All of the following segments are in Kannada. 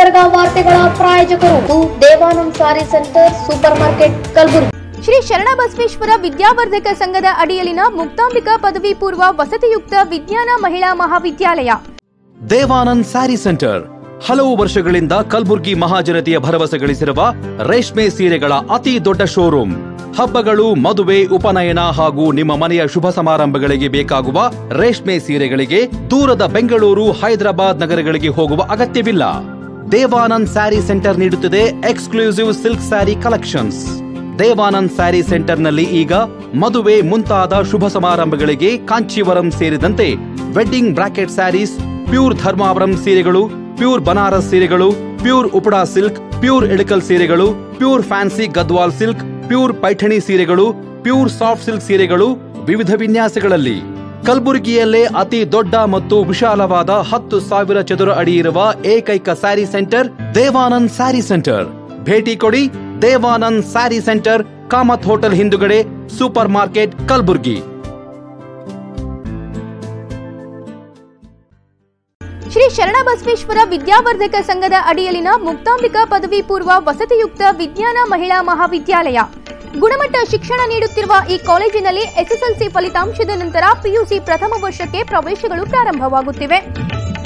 ಗುಲ್ಬರ್ಗಾ ವಾರ್ತೆಗಳ ಪ್ರಾಯೋಜಕರು Devanand sari centre supermarket Kalaburagi. Shri Sharanabasaveshwara Vidyavardhaka ಸಂಘದ ಅಡಿಯಲ್ಲಿನ ಮುಕ್ತಾಂಬಿಕಾ ಪದವಿ ಪೂರ್ವ ವಸತಿಯುಕ್ತ ವಿಜ್ಞಾನ ಮಹಿಳಾ ಮಹಾವಿದ್ಯಾಲಯ. ದೇವಾನಂದ್ ಸ್ಯಾರಿ ಸೆಂಟರ್ ಹಲವು ವರ್ಷಗಳಿಂದ ಕಲಬುರ್ಗಿ ಮಹಾಜನತೆಯ ಭರವಸೆ ಗಳಿಸಿರುವ ರೇಷ್ಮೆ ಸೀರೆಗಳ ಅತಿ ದೊಡ್ಡ ಶೋರೂಮ್. ಹಬ್ಬಗಳು, ಮದುವೆ, ಉಪನಯನ ಹಾಗೂ ನಿಮ್ಮ ಮನೆಯ ಶುಭ ಸಮಾರಂಭಗಳಿಗೆ ಬೇಕಾಗುವ ರೇಷ್ಮೆ ಸೀರೆಗಳಿಗೆ ದೂರದ ಬೆಂಗಳೂರು, ಹೈದರಾಬಾದ್ ನಗರಗಳಿಗೆ ಹೋಗುವ ಅಗತ್ಯವಿಲ್ಲ. ದೇವಾನಂದ್ ಸ್ಯಾರಿ ಸೆಂಟರ್ ನೀಡುತ್ತಿದೆ exclusive silk sari collections. Devanand sari ಸೆಂಟರ್ನಲ್ಲಿ ಈಗ ಮದುವೆ ಮುಂತಾದ ಶುಭ ಸಮಾರಂಭಗಳಿಗೆ ಕಾಂಚೀವರಂ ಸೇರಿದಂತೆ wedding brocade saris, pure Dharmavaram ಸೀರೆಗಳು, ಪ್ಯೂರ್ ಬನಾರಸ್ ಸೀರೆಗಳು, pure Uppada silk, pure Ilkal ಸೀರೆಗಳು, pure fancy Gadwal silk, pure Paithani ಸೀರೆಗಳು, ಪ್ಯೂರ್ ಸಾಫ್ಟ್ ಸಿಲ್ಕ್ ಸೀರೆಗಳು ವಿವಿಧ ವಿನ್ಯಾಸಗಳಲ್ಲಿ. ಕಲಬುರಗಿಯಲ್ಲೇ ಅತಿ ದೊಡ್ಡ ಮತ್ತು ವಿಶಾಲವಾದ 10,000 ಚದುರ ಅಡಿ ಇರುವ ಏಕೈಕ ಸ್ಯಾರಿ ಸೆಂಟರ್ ದೇವಾನಂದ್ ಸ್ಯಾರಿ ಸೆಂಟರ್. ಭೇಟಿ ಕೊಡಿ. ದೇವಾನಂದ್ ಸ್ಯಾರಿ ಸೆಂಟರ್, ಕಾಮತ್ ಹೋಟೆಲ್ ಹಿಂದುಗಡೆ, ಸೂಪರ್ ಮಾರ್ಕೆಟ್, ಕಲಬುರಗಿ. ಶ್ರೀ ಶರಣಬಸವೇಶ್ವರ ವಿದ್ಯಾವರ್ಧಕ ಸಂಘದ ಅಡಿಯಲ್ಲಿನ ಮುಕ್ತಾಂಬಿಕಾ ಪದವಿ ಪೂರ್ವ ವಸತಿಯುಕ್ತ ವಿಜ್ಞಾನ ಮಹಿಳಾ ಮಹಾವಿದ್ಯಾಲಯ. ಗುಣಮಟ್ಟ ಶಿಕ್ಷಣ ನೀಡುತ್ತಿರುವ ಈ ಕಾಲೇಜಿನಲ್ಲಿ ಎಸ್ಎಸ್ಎಲ್ಸಿ ಫಲಿತಾಂಶದ ನಂತರ ಪಿಯುಸಿ ಪ್ರಥಮ ವರ್ಷಕ್ಕೆ ಪ್ರವೇಶಗಳು ಪ್ರಾರಂಭವಾಗುತ್ತಿವೆ.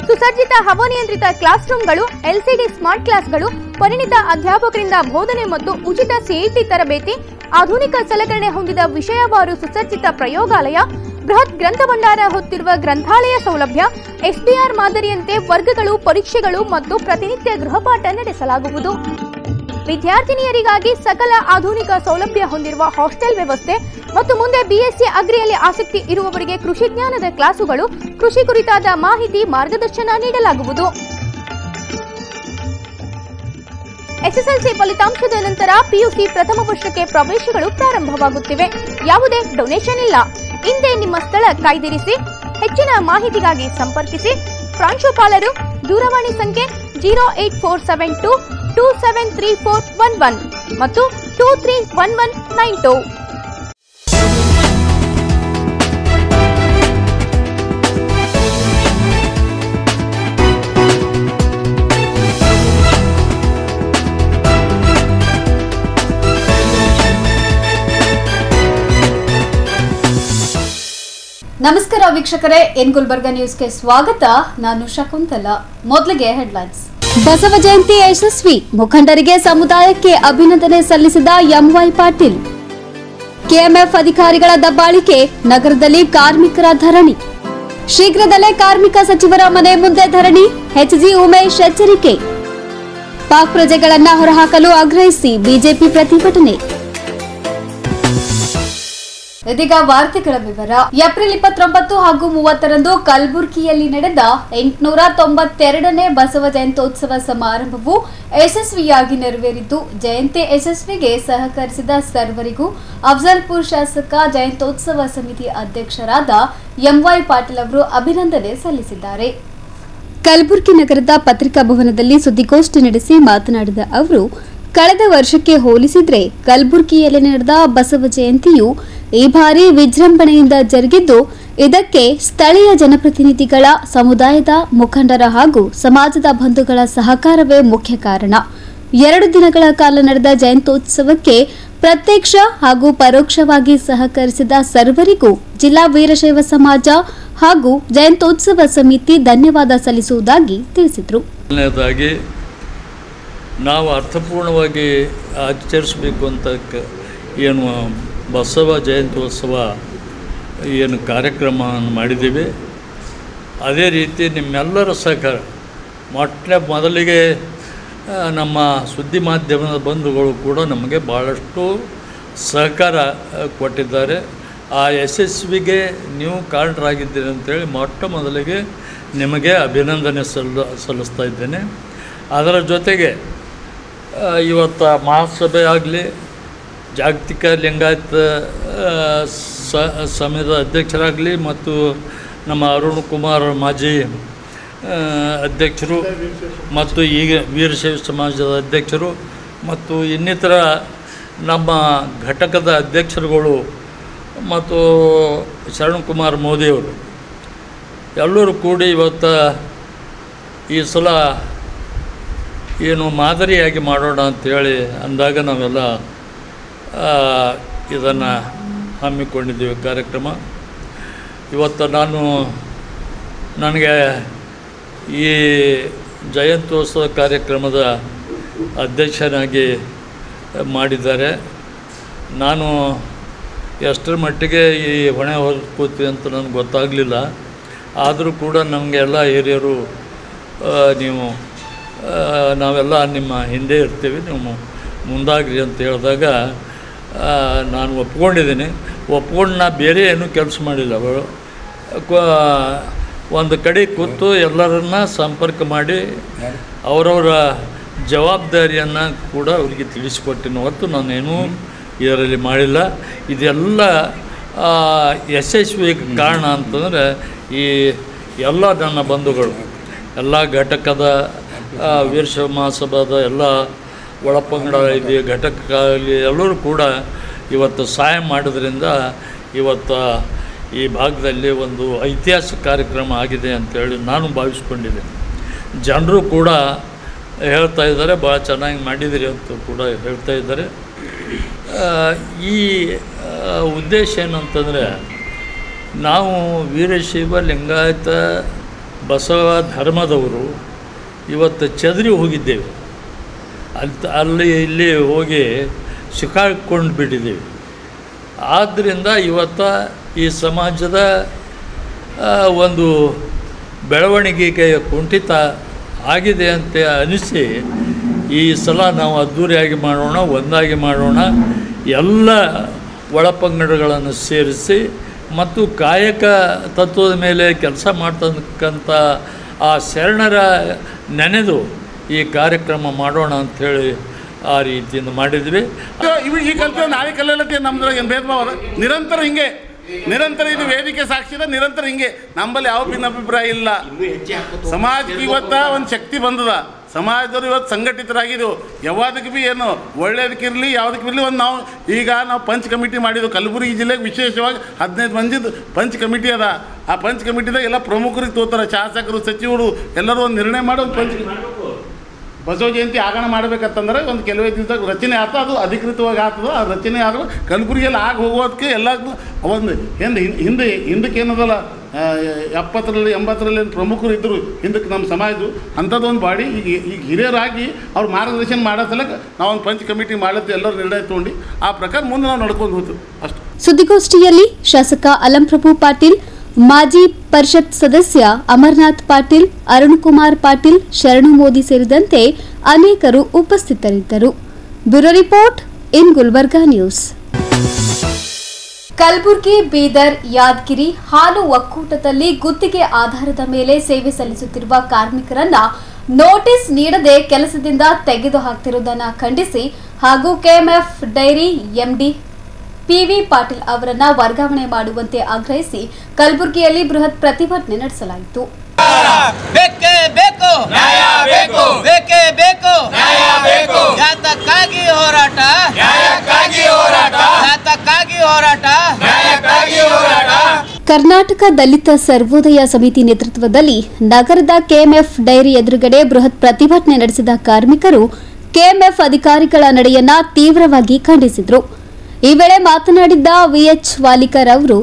ಸುಸಜ್ಜಿತ ಹವಾನಿಯಂತ್ರಿತ ಕ್ಲಾಸ್ ರೂಮ್ಗಳು, ಎಲ್ಸಿಡಿ ಸ್ಮಾರ್ಟ್ ಕ್ಲಾಸ್ಗಳು, ಪರಿಣಿತ ಅಧ್ಯಾಪಕರಿಂದ ಬೋಧನೆ ಮತ್ತು ಉಚಿತ ಸಿಇಟಿ ತರಬೇತಿ, ಆಧುನಿಕ ಸಲಕರಣೆ ಹೊಂದಿದ ವಿಷಯವಾರು ಸುಸಜ್ಜಿತ ಪ್ರಯೋಗಾಲಯ, ಬೃಹತ್ ಗ್ರಂಥ ಭಂಡಾರ ಹೊತ್ತಿರುವ ಗ್ರಂಥಾಲಯ ಸೌಲಭ್ಯ, ಎಸ್ಡಿಆರ್ ಮಾದರಿಯಂತೆ ವರ್ಗಗಳು, ಪರೀಕ್ಷೆಗಳು ಮತ್ತು ಪ್ರತಿನಿತ್ಯ ಗೃಹಪಾಠ ನಡೆಸಲಾಗುವುದು. ವಿದ್ಯಾರ್ಥಿನಿಯರಿಗಾಗಿ ಸಕಲ ಆಧುನಿಕ ಸೌಲಭ್ಯ ಹೊಂದಿರುವ ಹಾಸ್ಟೆಲ್ ವ್ಯವಸ್ಥೆ ಮತ್ತು ಮುಂದೆ ಬಿಎಸ್ಸಿ ಅಗ್ರಿಯಲ್ಲಿ ಆಸಕ್ತಿ ಇರುವವರಿಗೆ ಕೃಷಿ ಜ್ಞಾನದ ಕ್ಲಾಸುಗಳು, ಕೃಷಿ ಕುರಿತಾದ ಮಾಹಿತಿ, ಮಾರ್ಗದರ್ಶನ ನೀಡಲಾಗುವುದು. ಎಸ್ಎಸ್ಎಲ್ಸಿ ಫಲಿತಾಂಶದ ನಂತರ ಪಿಯುಸಿ ಪ್ರಥಮ ವರ್ಷಕ್ಕೆ ಪ್ರವೇಶಗಳು ಪ್ರಾರಂಭವಾಗುತ್ತಿವೆ. ಯಾವುದೇ ಡೊನೇಷನ್ ಇಲ್ಲ. ಹಿಂದೆ ನಿಮ್ಮ ಸ್ಥಳ ಕಾಯ್ದಿರಿಸಿ. ಹೆಚ್ಚಿನ ಮಾಹಿತಿಗಾಗಿ ಸಂಪರ್ಕಿಸಿ. ಪ್ರಾಂಶುಪಾಲರು ದೂರವಾಣಿ ಸಂಖ್ಯೆ 08472273411 ಮತ್ತು 231192. ನಮಸ್ಕಾರ ವೀಕ್ಷಕರೇ, ಎನ್ ಗುಲ್ಬರ್ಗಾ ನ್ಯೂಸ್ಗೆ ಸ್ವಾಗತ. ನಾನು ಶಕುಂತಲಾ. ಮೊದಲಿಗೆ ಹೆಡ್ಲೈನ್ಸ್. ಬಸವ ಜಯಂತಿ ಯಶಸ್ವಿ, ಮುಖಂಡರಿಗೆ ಸಮುದಾಯಕ್ಕೆ ಅಭಿನಂದನೆ ಸಲ್ಲಿಸಿದ ಎಂವೈ ಪಾಟೀಲ್. ಕೆಎಂಎಫ್ ಅಧಿಕಾರಿಗಳ ದಬ್ಬಾಳಿಕೆ, ನಗರದಲ್ಲಿ ಕಾರ್ಮಿಕರ ಧರಣಿ. ಶೀಘ್ರದಲ್ಲೇ ಕಾರ್ಮಿಕ ಸಚಿವರ ಮನೆ ಮುಂದೆ ಧರಣಿ, ಎಚ್ಜಿ ಉಮೇಶ್ ಎಚ್ಚರಿಕೆ. ಪಾಕ್ ಪ್ರಜೆಗಳನ್ನ ಹೊರಹಾಕಲು ಆಗ್ರಹಿಸಿ ಬಿಜೆಪಿ ಪ್ರತಿಭಟನೆ. ಇದೀಗ ವಾರ್ತೆಗಳ ವಿವರ. ಏಪ್ರಿಲ್ 29 ಹಾಗೂ 30ರಂದು ಕಲಬುರಗಿಯಲ್ಲಿ ನಡೆದ 892ನೇ ಬಸವ ಜಯಂತ್ಯೋತ್ಸವ ಸಮಾರಂಭವು ಯಶಸ್ವಿಯಾಗಿ ನೆರವೇರಿದ್ದು, ಜಯಂತಿ ಯಶಸ್ವಿಗೆ ಸಹಕರಿಸಿದ ಸರ್ವರಿಗೂ ಅಫ್ಜಲ್ಪುರ್ ಶಾಸಕ ಜಯಂತ್ಯೋತ್ಸವ ಸಮಿತಿ ಅಧ್ಯಕ್ಷರಾದ ಎಂವೈ ಪಾಟೀಲ್ ಅವರು ಅಭಿನಂದನೆ ಸಲ್ಲಿಸಿದ್ದಾರೆ. ಕಲಬುರಗಿ ನಗರದ ಪತ್ರಿಕಾ ಭವನದಲ್ಲಿ ಸುದ್ದಿಗೋಷ್ಠಿ ನಡೆಸಿ ಮಾತನಾಡಿದ ಅವರು, ಕಳೆದ ವರ್ಷಕ್ಕೆ ಹೋಲಿಸಿದ್ರೆ ಕಲಬುರಗಿಯಲ್ಲಿ ನಡೆದ ಬಸವ ಜಯಂತಿಯು ಈ ಬಾರಿ ವಿಜೃಂಭಣೆಯಿಂದ ಜರುಗಿದ್ದು, ಇದಕ್ಕೆ ಸ್ಥಳೀಯ ಜನಪ್ರತಿನಿಧಿಗಳ, ಸಮುದಾಯದ ಮುಖಂಡರ ಹಾಗೂ ಸಮಾಜದ ಬಂಧುಗಳ ಸಹಕಾರವೇ ಮುಖ್ಯ ಕಾರಣ. 2 ದಿನಗಳ ಕಾಲ ನಡೆದ ಜಯಂತ್ಯೋತ್ಸವಕ್ಕೆ ಪ್ರತ್ಯಕ್ಷ ಹಾಗೂ ಪರೋಕ್ಷವಾಗಿ ಸಹಕರಿಸಿದ ಸರ್ವರಿಗೂ ಜಿಲ್ಲಾ ವೀರಶೈವ ಸಮಾಜ ಹಾಗೂ ಜಯಂತ್ಯೋತ್ಸವ ಸಮಿತಿ ಧನ್ಯವಾದ ಸಲ್ಲಿಸುವುದಾಗಿ ತಿಳಿಸಿದರು. ನಾವು ಅರ್ಥಪೂರ್ಣವಾಗಿ ಆಚರಿಸಬೇಕು ಅಂತ ಏನು ಬಸವ ಜಯಂತ್ಯೋತ್ಸವ ಏನು ಕಾರ್ಯಕ್ರಮ ಮಾಡಿದ್ದೀವಿ, ಅದೇ ರೀತಿ ನಿಮ್ಮೆಲ್ಲರ ಸಹಕಾರ. ಮೊದಲಿಗೆ ನಮ್ಮ ಸುದ್ದಿ ಮಾಧ್ಯಮದ ಬಂಧುಗಳು ಕೂಡ ನಮಗೆ ಭಾಳಷ್ಟು ಸಹಕಾರ ಕೊಟ್ಟಿದ್ದಾರೆ. ಆ ಯಶಸ್ವಿಗೆ ನೀವು ಕಾರಣರಾಗಿದ್ದೀರಿ ಅಂತೇಳಿ ಮೊದಲಿಗೆ ನಿಮಗೆ ಅಭಿನಂದನೆ ಸಲ್ಲಿಸ್ತಾ ಇದ್ದೇನೆ. ಅದರ ಜೊತೆಗೆ ಇವತ್ತು ಮಹಾಸಭೆ ಆಗಲಿ, ಜಾಗತಿಕ ಲಿಂಗಾಯತ ಸಮಯದ ಅಧ್ಯಕ್ಷರಾಗಲಿ ಮತ್ತು ನಮ್ಮ ಅರುಣ್ ಕುಮಾರ್ ಮಾಜಿ ಅಧ್ಯಕ್ಷರು ಮತ್ತು ಈಗ ವೀರಶೈವ ಸಮಾಜದ ಅಧ್ಯಕ್ಷರು ಮತ್ತು ಇನ್ನಿತರ ನಮ್ಮ ಘಟಕದ ಅಧ್ಯಕ್ಷರುಗಳು ಮತ್ತು ಶರಣಕುಮಾರ್ ಮೋದಿಯವರು ಎಲ್ಲರೂ ಕೂಡಿ ಇವತ್ತು ಈ ಸಲ ಏನು ಮಾದರಿಯಾಗಿ ಮಾಡೋಣ ಅಂಥೇಳಿ ಅಂದಾಗ ನಾವೆಲ್ಲ ಇದನ್ನು ಹಮ್ಮಿಕೊಂಡಿದ್ದೀವಿ ಕಾರ್ಯಕ್ರಮ. ಇವತ್ತು ನನಗೆ ಈ ಜಯಂತ್ಯೋತ್ಸವ ಕಾರ್ಯಕ್ರಮದ ಅಧ್ಯಕ್ಷನಾಗಿ ಮಾಡಿದ್ದಾರೆ. ನಾನು ಎಷ್ಟರ ಮಟ್ಟಿಗೆ ಈ ಹೊಣೆ ಹೊತ್ಕೋತೀವಿ ಅಂತ ನನಗೆ ಗೊತ್ತಾಗಲಿಲ್ಲ. ಆದರೂ ಕೂಡ ನಮಗೆಲ್ಲ ಹಿರಿಯರು ನಾವೆಲ್ಲ ನಿಮ್ಮ ಹಿಂದೆ ಇರ್ತೀವಿ, ನೀವು ಮುಂದಾಗ್ರಿ ಅಂತ ಹೇಳಿದಾಗ ನಾನು ಒಪ್ಕೊಂಡಿದ್ದೀನಿ. ಒಪ್ಕೊಂಡು ನಾ ಬೇರೆ ಏನೂ ಕೆಲಸ ಮಾಡಿಲ್ಲ. ಒಂದು ಕಡೆ ಕೂತು ಎಲ್ಲರನ್ನ ಸಂಪರ್ಕ ಮಾಡಿ ಅವರವರ ಜವಾಬ್ದಾರಿಯನ್ನು ಕೂಡ ಅವರಿಗೆ ತಿಳಿಸಿಕೊಟ್ಟಿನ ಹೊತ್ತು ನಾನೇನೂ ಇದರಲ್ಲಿ ಮಾಡಿಲ್ಲ. ಇದೆಲ್ಲ ಯಶಸ್ವಿಗೆ ಕಾರಣ ಅಂತಂದರೆ ಈ ಎಲ್ಲ ನನ್ನ ಬಂಧುಗಳು, ಎಲ್ಲ ಘಟಕದ ವೀರಶೈವ ಮಹಾಸಭಾದ ಎಲ್ಲ ಒಳಪಂಗಡ ಇದೆ ಘಟಕಗಳಲ್ಲಿ ಎಲ್ಲರೂ ಕೂಡ ಇವತ್ತು ಸಹಾಯ ಮಾಡೋದ್ರಿಂದ ಇವತ್ತು ಈ ಭಾಗದಲ್ಲಿ ಒಂದು ಐತಿಹಾಸಿಕ ಕಾರ್ಯಕ್ರಮ ಆಗಿದೆ ಅಂತೇಳಿ ನಾನು ಭಾವಿಸ್ಕೊಂಡಿದ್ದೇನೆ. ಜನರು ಕೂಡ ಹೇಳ್ತಾ ಇದ್ದಾರೆ, ಭಾಳ ಚೆನ್ನಾಗಿ ಮಾಡಿದಿರಿ ಅಂತ ಕೂಡ ಹೇಳ್ತಾ ಇದ್ದಾರೆ. ಈ ಉದ್ದೇಶ ಏನಂತಂದರೆ, ನಾವು ವೀರಶೈವ ಲಿಂಗಾಯತ ಬಸವ ಧರ್ಮದವರು ಇವತ್ತು ಚದರಿ ಹೋಗಿದ್ದೇವೆ. ಅಲ್ಲಿ ಇಲ್ಲಿ ಹೋಗಿ ಸಿಕ್ಕಾಕೊಂಡು ಬಿಟ್ಟಿದ್ದೀವಿ. ಆದ್ದರಿಂದ ಇವತ್ತು ಈ ಸಮಾಜದ ಒಂದು ಬೆಳವಣಿಗೆಗೆ ಕುಂಠಿತ ಆಗಿದೆ ಅಂತ ಅನಿಸಿ ಈ ಸಲ ನಾವು ಅದ್ಧೂರಿಯಾಗಿ ಮಾಡೋಣ, ಒಂದಾಗಿ ಮಾಡೋಣ, ಎಲ್ಲ ಒಳಪಂಗಡಗಳನ್ನು ಸೇರಿಸಿ ಮತ್ತು ಕಾಯಕ ತತ್ವದ ಮೇಲೆ ಕೆಲಸ ಮಾಡ್ತಕ್ಕಂಥ ಆ ಶರಣರ ನೆನೆದು ಈ ಕಾರ್ಯಕ್ರಮ ಮಾಡೋಣ ಅಂಥೇಳಿ ಆ ರೀತಿಯಿಂದ ಮಾಡಿದ್ವಿ. ಈ ಕಲ್ತು ನಾಳೆ ಕಲ್ಲಕ್ಕೆ ನಮ್ದು ಏನು ಭೇದ ಭಾವ ನಿರಂತರ ಇದು ವೇದಿಕೆ ಸಾಕ್ಷಿದ ನಿರಂತರ ಹಿಂಗೆ ನಮ್ಮಲ್ಲಿ ಯಾವ ಭಿನ್ನಾಭಿಪ್ರಾಯ ಇಲ್ಲ. ಸಮಾಜಕ್ಕೆ ಇವತ್ತು ಒಂದು ಶಕ್ತಿ ಬಂದದ. ಸಮಾಜದವರು ಇವತ್ತು ಸಂಘಟಿತರಾಗಿದ್ದೆವು. ಯಾವ್ದಕ್ಕೆ ಭೀ ಏನು ಒಳ್ಳೇದಕ್ಕಿರಲಿ ಯಾವುದಕ್ಕೆ ಇರಲಿ ಒಂದು ನಾವು ಪಂಚ್ ಕಮಿಟಿ ಮಾಡಿದ್ದೆವು. ಕಲಬುರಗಿ ಜಿಲ್ಲೆಗೆ ವಿಶೇಷವಾಗಿ 15 ಮಂದಿದು ಪಂಚ್ ಕಮಿಟಿ ಅದ. ಆ ಪಂಚ್ ಕಮಿಟಿದಾಗ ಎಲ್ಲ ಪ್ರಮುಖರಿಗೆ ತೋತಾರೆ, ಶಾಸಕರು, ಸಚಿವರು ಎಲ್ಲರೂ ಒಂದು ನಿರ್ಣಯ ಮಾಡಿ ಒಂದು ಪಂಚ್ ಬಸವ ಜಯಂತಿ ಆಗಣ ಮಾಡಬೇಕಂತಂದ್ರೆ ಒಂದು ಕೆಲವೇ ದಿವಸದಾಗ ರಚನೆ ಆಯ್ತು. ಅದು ಅಧಿಕೃತವಾಗಿ ಆಗ್ತದೆ. ಆ ರಚನೆ ಆದರೂ ಕಲಬುರಗಿಯಲ್ಲಿ ಆಗಿ ಹೋಗೋದಕ್ಕೆ ಎಲ್ಲಕ್ಕೂ ಒಂದು ಹಿಂದಕ್ಕೆ ಏನದಲ್ಲ 70ರಲ್ಲಿ 80ರಲ್ಲಿ ಪ್ರಮುಖರು ಇದ್ದರು ಹಿಂದಕ್ಕೆ ನಮ್ಮ ಸಮಾಜದ್ದು. ಅಂಥದ್ದೊಂದು ಬಾಡಿ ಈಗ ಹಿರಿಯರಾಗಿ ಅವ್ರು ಮಾರ್ಗದರ್ಶನ ಮಾಡೋ ಸಲಕ್ಕೆ ನಾವೊಂದು ಪಂಚ್ ಕಮಿಟಿ ಮಾಡತ್ತೆ ಎಲ್ಲರೂ ನಿರ್ಣಯ ತೊಗೊಂಡು ಆ ಪ್ರಕಾರ ಮುಂದೆ ನಾವು ನಡ್ಕೊಂಡು ಹೋಗ್ತೀವಿ ಅಷ್ಟು. ಸುದ್ದಿಗೋಷ್ಠಿಯಲ್ಲಿ ಶಾಸಕ ಅಲಂಪ್ರಭು ಪಾಟೀಲ್, ಮಾಜಿ ಪರಿಷತ್ ಸದಸ್ಯ ಅಮರನಾಥ್ ಪಾಟೀಲ್, ಅರುಣ್ ಕುಮಾರ್ ಪಾಟೀಲ್, ಶರಣು ಮೋದಿ ಸೇರಿದಂತೆ ಅನೇಕರು ಉಪಸ್ಥಿತರಿದ್ದರು. Bureau report in Gulbarga news. Kalaburagi, Bidar, Yadgir ಹಾಲು ಒಕ್ಕೂಟದಲ್ಲಿ ಗುತ್ತಿಗೆ ಆಧಾರದ ಮೇಲೆ ಸೇವೆ ಸಲ್ಲಿಸುತ್ತಿರುವ ಕಾರ್ಮಿಕರನ್ನ ನೋಟಿಸ್ ನೀಡದೆ ಕೆಲಸದಿಂದ ತೆಗೆದುಹಾಕುತ್ತಿರುವುದನ್ನು ಖಂಡಿಸಿ ಹಾಗೂ KMF dairy MD PV Patil ಅವರನ್ನ ವರ್ಗಾವಣೆ ಮಾಡುವಂತೆ ಆಗ್ರಹಿಸಿ ಕಲಬುರಗಿಯಲ್ಲಿ ಬೃಹತ್ ಪ್ರತಿಭಟನೆ ನಡೆಸಲಾಯಿತು. ಬೇಕೇ ಬೇಕು ನ್ಯಾಯ ಬೇಕು, ಬೇಕೇ ಬೇಕು ನ್ಯಾಯ ಬೇಕು, ಯಾತಕ್ಕಾಗಿ ಹೋರಾಟ, ನ್ಯಾಯಕ್ಕಾಗಿ ಹೋರಾಟ, ಯಾತಕ್ಕಾಗಿ ಹೋರಾಟ, ನ್ಯಾಯಕ್ಕಾಗಿ ಹೋರಾಟ. ಕರ್ನಾಟಕ ದಲಿತ ಸರ್ವೋದಯ ಸಮಿತಿ ನೇತೃತ್ವದಲ್ಲಿ ನಗರದ ಕೆಎಂಎಫ್ ಡೈರಿ ಎದುರುಗಡೆ ಬೃಹತ್ ಪ್ರತಿಭಟನೆ ನಡೆಸಿದ ಕಾರ್ಮಿಕರು ಕೆಎಂಎಫ್ ಅಧಿಕಾರಿಗಳ ನಡೆಯನ್ನ ತೀವ್ರವಾಗಿ ಖಂಡಿಸಿದರು. ಈ ವೇಳೆ ಮಾತನಾಡಿದ್ದ ವಿಎಚ್ ವಾಲಿಕರ್ ಅವರು